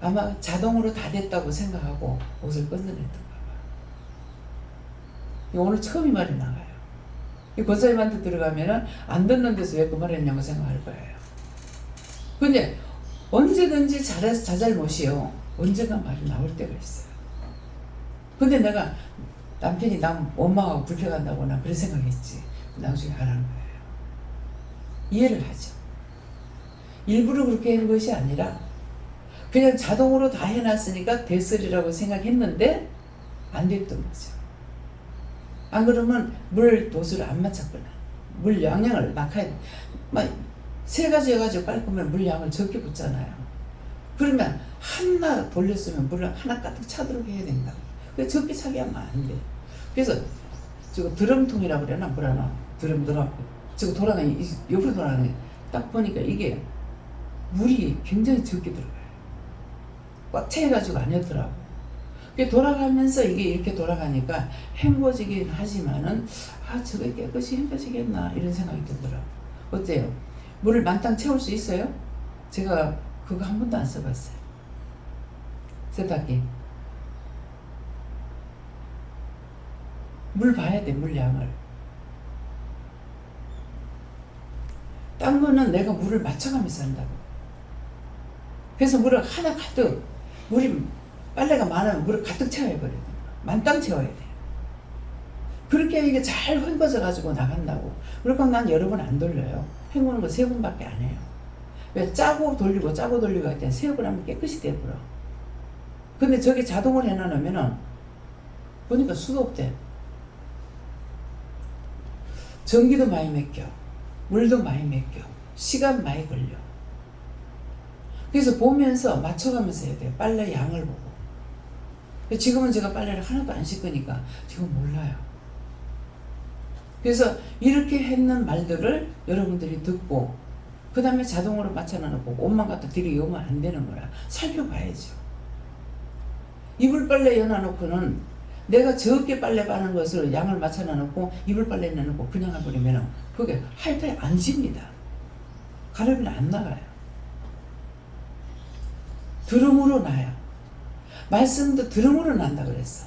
아마 자동으로 다 됐다고 생각하고 옷을 건져냈던가 봐. 오늘 처음 이 말이 나가요. 이 권사님한테 들어가면은 안 듣는 데서 왜 그 말 했냐고 생각할 거예요. 근데 언제든지 자잘못이요. 언젠가 말이 나올 때가 있어요. 근데 내가 남편이 남 원망하고 불평한다거나 그런 생각했지. 나중에 안 하는 거예요. 이해를 하죠. 일부러 그렇게 한 것이 아니라 그냥 자동으로 다 해놨으니까 됐으리라고 생각했는데 안 됐던 거죠. 안 그러면 물 도수를 안 맞췄거나 물 양량을 막 3가지 해가지고 깔 거면 물 양을 적게 붓잖아요. 그러면 하나 돌렸으면 물을 하나 가득 차도록 해야 된다. 그래서 적게 차게 하면 안 돼. 그래서 저거 드럼통이라고 그러나 뭐라나 드럼 들어가고 저거 돌아가니 옆으로 돌아가니 딱 보니까 이게 물이 굉장히 적게 들어가요. 꽉 차해가지고 아니었더라고. 돌아가면서 이게 이렇게 돌아가니까 헹궈지긴 하지만은 저게 깨끗이 헹궈지겠나 이런 생각이 들더라고. 어때요? 물을 만땅 채울 수 있어요? 제가 그거 한 번도 안 써봤어요. 세탁기. 물 봐야 돼, 물량을. 딴 거는 내가 물을 맞춰가면서 한다고. 그래서 물을 하나 가득, 빨래가 많으면 물을 가득 채워야 버려요. 만땅 채워야 돼요. 그렇게 이게 잘 헹궈져가지고 나간다고. 그러니까 난 여러 번 안 돌려요. 헹구는 거 3번밖에 안 해요. 왜 짜고 돌리고 할 때 3번 하면 깨끗이 돼버려. 근데 저기 자동으로 해놔놓으면은 보니까 수도 없대. 전기도 많이 맡겨, 물도 많이 맡겨, 시간 많이 걸려. 그래서 보면서 맞춰가면서 해야 돼요. 빨래 양을 보고. 지금은 제가 빨래를 하나도 안 씻으니까 지금 몰라요. 그래서 이렇게 했는 말들을 여러분들이 듣고 그 다음에 자동으로 맞춰놔놓고 옷만 갖다 들이게 오면 안 되는 거라 살펴봐야죠. 이불 빨래 여놔놓고는 내가 적게 빨래 빠는 것을 양을 맞춰놔놓고 이불 빨래 내놓고 그냥 해버리면 그게 하이타이 안 집니다. 가르비는 안 나가요. 들음으로 나요. 말씀도 들음으로 난다 그랬어.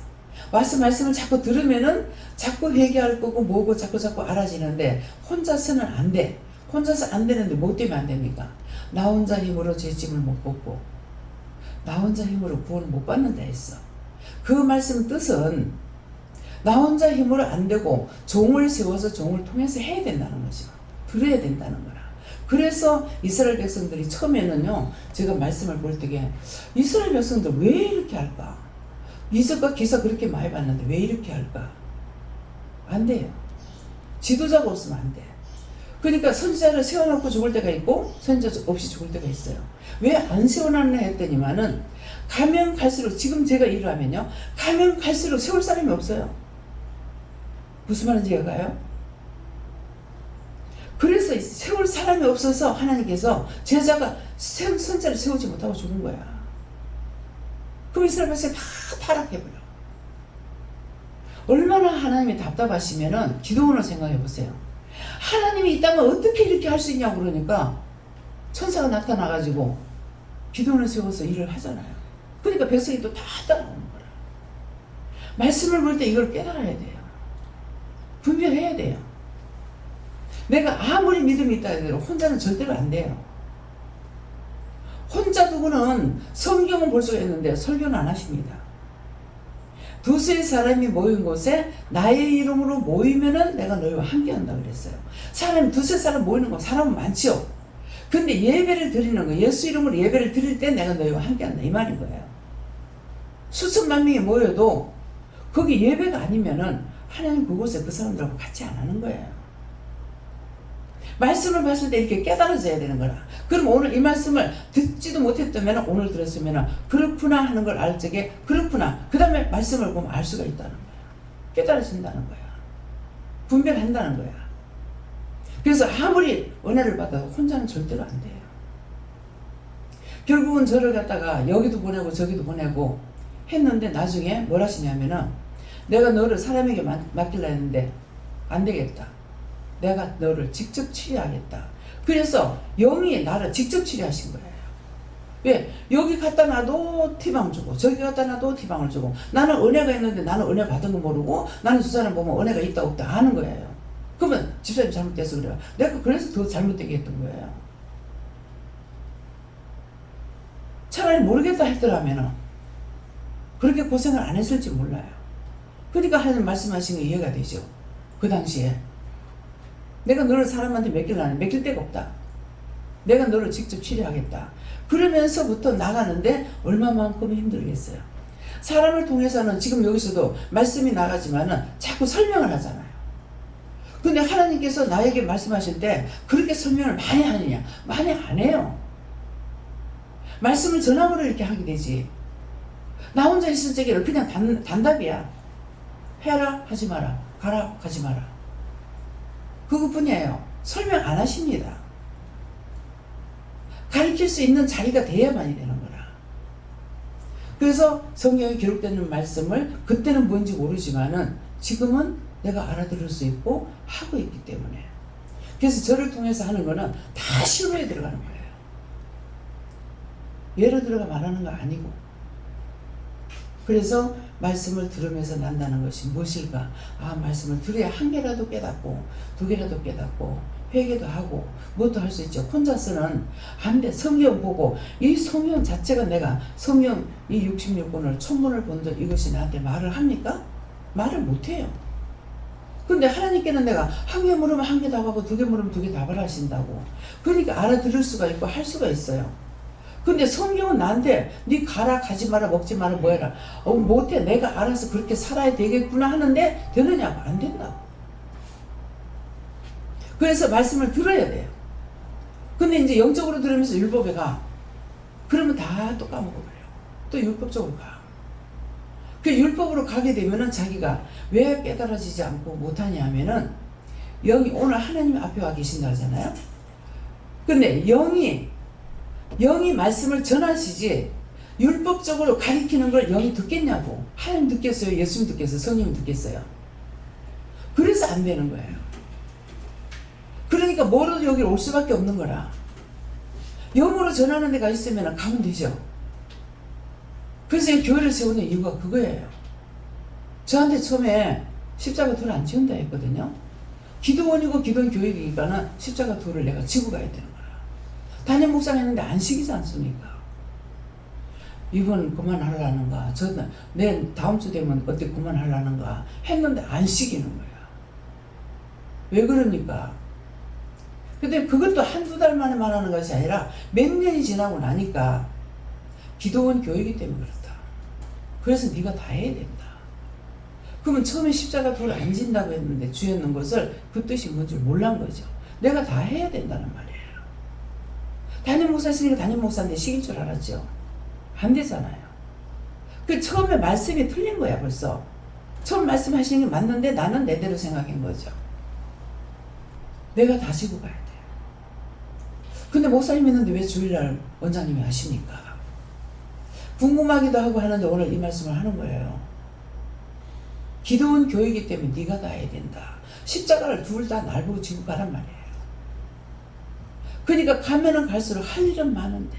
와서 말씀을 자꾸 들으면은 자꾸 회개할 거고 뭐고 자꾸 알아지는데 혼자서는 안 돼. 혼자서 안 되는데 뭐 때문에 안 됩니까? 나 혼자 힘으로 죄짐을 못 벗고 나 혼자 힘으로 구원을 못 받는다 했어. 그 말씀 뜻은 나 혼자 힘으로 안 되고 종을 세워서 종을 통해서 해야 된다는 거죠. 들어야 된다는 거라. 그래서 이스라엘 백성들이 처음에는요, 제가 말씀을 볼 때에 이스라엘 백성들 왜 이렇게 할까? 이적과 기사 그렇게 많이 봤는데 왜 이렇게 할까? 안 돼요. 지도자가 없으면 안 돼. 그러니까 선지자를 세워놓고 죽을 때가 있고 선지자 없이 죽을 때가 있어요. 왜 안 세워놨나 했더니만은 가면 갈수록, 지금 제가 일을 하면요, 가면 갈수록 세울 사람이 없어요. 무슨 말인지 알까요? 그래서 세울 사람이 없어서 하나님께서 제자가 선지자를 세우지 못하고 죽은 거야. 그럼 이스라엘 백성이 다 타락해버려. 얼마나 하나님이 답답하시면은 기도원을 생각해 보세요. 하나님이 있다면 어떻게 이렇게 할 수 있냐고 그러니까 천사가 나타나가지고 기도원을 세워서 일을 하잖아요. 그러니까 백성이 또 다 따라오는 거라. 말씀을 볼 때 이걸 깨달아야 돼요. 분별해야 돼요. 내가 아무리 믿음이 있다 해도 혼자는 절대로 안 돼요. 혼자 두고는 성경은 볼 수가 있는데 설교는 안 하십니다. 두세 사람이 모인 곳에 나의 이름으로 모이면은 내가 너희와 함께 한다 그랬어요. 사람이 두세 사람 모이는 거 사람은 많지요. 근데 예배를 드리는 거, 예수 이름으로 예배를 드릴 때 내가 너희와 함께 한다 이 말인 거예요. 수천만 명이 모여도 거기 예배가 아니면은 하나님 그곳에 그 사람들하고 같이 안 하는 거예요. 말씀을 봤을 때 이렇게 깨달아져야 되는 거라. 그럼 오늘 이 말씀을 듣지도 못했다면 오늘 들었으면 그렇구나 하는 걸 알 적에 그렇구나. 그 다음에 말씀을 보면 알 수가 있다는 거야. 깨달아진다는 거야. 분별한다는 거야. 그래서 아무리 은혜를 받아도 혼자는 절대로 안 돼요. 결국은 저를 갖다가 여기도 보내고 저기도 보내고 했는데 나중에 뭘 하시냐면은 내가 너를 사람에게 맡기려 했는데 안 되겠다. 내가 너를 직접 치료하겠다. 그래서 영이 나를 직접 치료하신 거예요. 왜? 여기 갖다 놔도 티방 주고 저기 갖다 놔도 티방을 주고 나는 은혜가 있는데 나는 은혜 받은 거 모르고 나는 저 사람 보면 은혜가 있다 없다 아는 거예요. 그러면 집사님 잘못돼서 그래요. 내가 그래서 더 잘못되게 했던 거예요. 차라리 모르겠다 했더라면 그렇게 고생을 안 했을지 몰라요. 그러니까 하나님 말씀하신 게 이해가 되죠. 그 당시에 내가 너를 사람한테 맡기려는 맡길 데가 없다. 내가 너를 직접 치료하겠다. 그러면서부터 나가는데 얼마만큼 힘들겠어요. 사람을 통해서는 지금 여기서도 말씀이 나가지만은 자꾸 설명을 하잖아요. 근데 하나님께서 나에게 말씀하실 때 그렇게 설명을 많이 하느냐? 많이 안 해요. 말씀을 전함으로 이렇게 하게 되지. 나 혼자 있을 적에는 그냥 단답이야. 해라 하지 마라. 가라 가지 마라. 그것뿐이에요. 설명 안 하십니다. 가르칠 수 있는 자리가 돼야만이 되는 거라. 그래서 성경에 기록되는 말씀을 그때는 뭔지 모르지만은 지금은 내가 알아들을 수 있고 하고 있기 때문에. 그래서 저를 통해서 하는 거는 다 실로에 들어가는 거예요. 예로 들어가 말하는 거 아니고. 그래서 말씀을 들으면서 난다는 것이 무엇일까? 아, 말씀을 들어야 한 개라도 깨닫고 두 개라도 깨닫고 회개도 하고 무엇도 할 수 있죠. 혼자서는 안 돼. 성경 보고 이 성경 자체가 내가 성경 이 66권을 천문을 본들 이것이 나한테 말을 합니까? 말을 못해요. 근데 하나님께는 내가 한 개 물으면 한 개 답하고 두 개 물으면 두 개 답을 하신다고. 그러니까 알아들을 수가 있고 할 수가 있어요. 근데 성경은 나한테 네 가라 가지 마라 먹지 마라 뭐해라 못해. 내가 알아서 그렇게 살아야 되겠구나 하는데 되느냐고. 안 된다고. 그래서 말씀을 들어야 돼요. 근데 이제 영적으로 들으면서 율법에 가. 그러면 다 또 까먹어버려요. 또 율법적으로 가. 그 율법으로 가게 되면은 자기가 왜 깨달아지지 않고 못하냐 하면은 영이 오늘 하나님 앞에 와 계신다 하잖아요. 근데 영이 말씀을 전하시지 율법적으로 가리키는 걸 영이 듣겠냐고. 하나님 듣겠어요? 예수님 듣겠어요? 성령 듣겠어요? 그래서 안 되는 거예요. 그러니까 뭐로도 여기 올 수밖에 없는 거라. 영으로 전하는 데가 있으면 가면 되죠. 그래서 이 교회를 세우는 이유가 그거예요. 저한테 처음에 십자가 돌을 안 지운다 했거든요. 기도원이고 기도원 교육이니까는 십자가 돌을 내가 지고 가야 되는 거야. 담임 목사가 했는데 안 시키지 않습니까? 이번 그만하려는가, 내 다음 주 되면 어때 그만하려는가 했는데 안 시키는 거야. 왜 그럽니까? 근데 그것도 한두 달 만에 말하는 것이 아니라 몇 년이 지나고 나니까 기도원 교육이기 때문에 그렇다. 그래서 네가 다 해야 된다. 그러면 처음에 십자가 돌을 안 진다고 했는데 주였는 것을 그 뜻이 뭔지 몰란 거죠. 내가 다 해야 된다는 말이에요. 담임 목사 있으니까 담임 목사인데 시킬 줄 알았죠. 안 되잖아요. 그 처음에 말씀이 틀린 거야 벌써. 처음 말씀하시는 게 맞는데 나는 내대로 생각한 거죠. 내가 다 지고 가야 돼요. 근데 목사님 있는데 왜 주일날 원장님이 하십니까? 궁금하기도 하고 하는데 오늘 이 말씀을 하는 거예요. 기도원 교육이기 때문에 네가 다 해야 된다. 십자가를 둘 다 날 보고 지고 가란 말이에요. 그러니까 가면은 갈수록 할 일은 많은데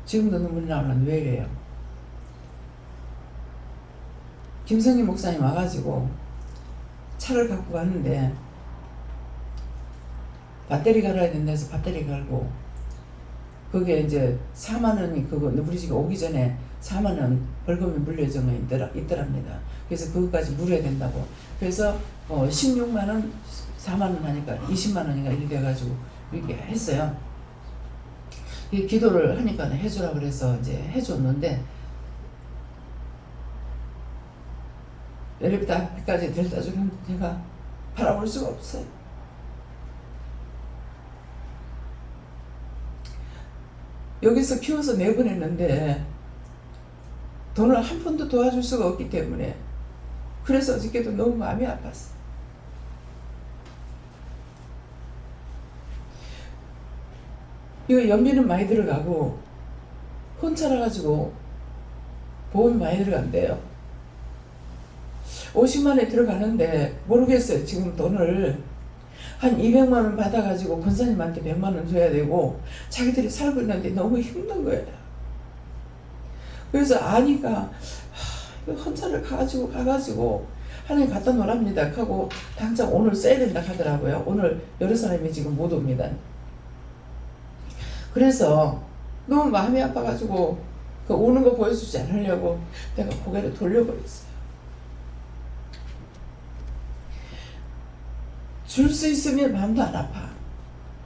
지금도 눈물이 나오는데 왜 이래요? 김성기 목사님 와가지고 차를 갖고 갔는데 배터리 갈아야 된다 해서 배터리 갈고 그게 이제 4만 원이 그거 우리 집에 오기 전에 4만 원 벌금이 물려져 있더랍니다. 그래서 그것까지 물어야 된다고. 그래서 16만 원, 4만 원 하니까 20만 원인가 이렇게 돼가지고 이렇게 했어요. 기도를 하니까 해주라 그래서 이제 해줬는데 엘리베이터 앞까지 데려다 주면 제가 바라볼 수가 없어요. 여기서 키워서 내보냈는데 돈을 한 푼도 도와줄 수가 없기 때문에 그래서 어저께도 너무 마음이 아팠어. 이거 연비는 많이 들어가고 혼차라 가지고 보험이 많이 들어간대요. 50만 원에 들어가는데 모르겠어요. 지금 돈을 한 200만 원 받아가지고 권사님한테 100만 원 줘야 되고 자기들이 살고 있는데 너무 힘든 거예요. 그래서 아니까 이거 헌차를 가가지고 하나님 갖다 놓으랍니다 하고 당장 오늘 써야 된다 하더라고요. 오늘 여러 사람이 지금 못 옵니다. 그래서 너무 마음이 아파가지고 그 오는 거 보여주지 않으려고 내가 고개를 돌려버렸어요. 줄 수 있으면 마음도 안 아파.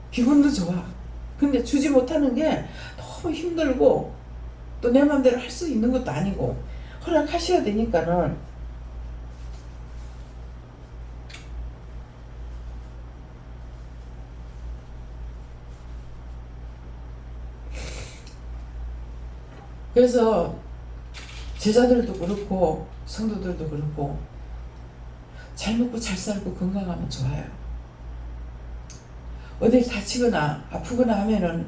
기분도 좋아. 근데 주지 못하는 게 너무 힘들고 또 내 마음대로 할 수 있는 것도 아니고 허락하셔야 되니까는 그래서 제자들도 그렇고 성도들도 그렇고 잘 먹고 잘 살고 건강하면 좋아요. 어딜 다치거나 아프거나 하면은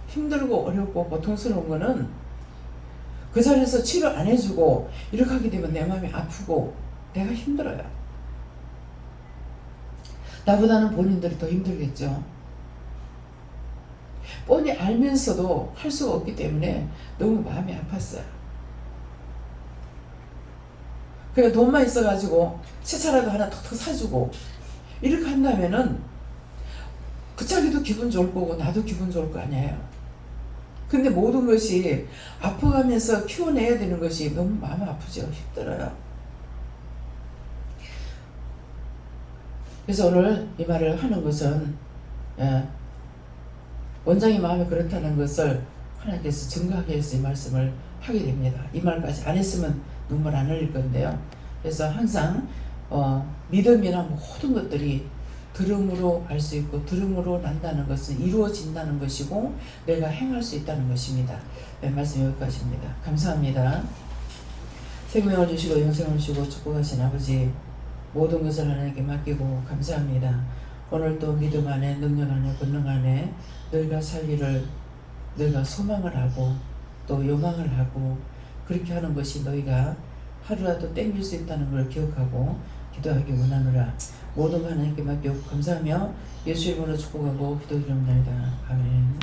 힘들고 어렵고 고통스러운 거는 그 자리에서 치료 안 해주고 이렇게 하게 되면 내 마음이 아프고 내가 힘들어요. 나보다는 본인들이 더 힘들겠죠. 뻔히 알면서도 할 수가 없기 때문에 너무 마음이 아팠어요. 그래 돈만 있어가지고 세차라도 하나 턱턱 사주고 이렇게 한다면은 그 자기도 기분 좋을 거고 나도 기분 좋을 거 아니에요. 근데 모든 것이 아파가면서 키워내야 되는 것이 너무 마음 아프죠. 힘들어요. 그래서 오늘 이 말을 하는 것은 원장의 마음이 그렇다는 것을 하나님께서 증거하기 위해서 이 말씀을 하게 됩니다. 이 말까지 안 했으면 눈물 안 흘릴 건데요. 그래서 항상 믿음이나 모든 것들이 들음으로 알 수 있고 들음으로 난다는 것은 이루어진다는 것이고 내가 행할 수 있다는 것입니다. 네, 말씀 여기까지입니다. 감사합니다. 생명을 주시고 영생을 주시고 축복하신 아버지, 모든 것을 하나님께 맡기고 감사합니다. 오늘 또 믿음 안에 능력 안에 권능 안에 너희가 살기를 너희가 소망을 하고 또 요망을 하고 그렇게 하는 것이 너희가 하루라도 땡길 수 있다는 걸 기억하고 기도하기 원하노라. 모든 거 하나님께 맡기고 감사하며 예수 이름으로 축복하고 기도드립니다. 아멘.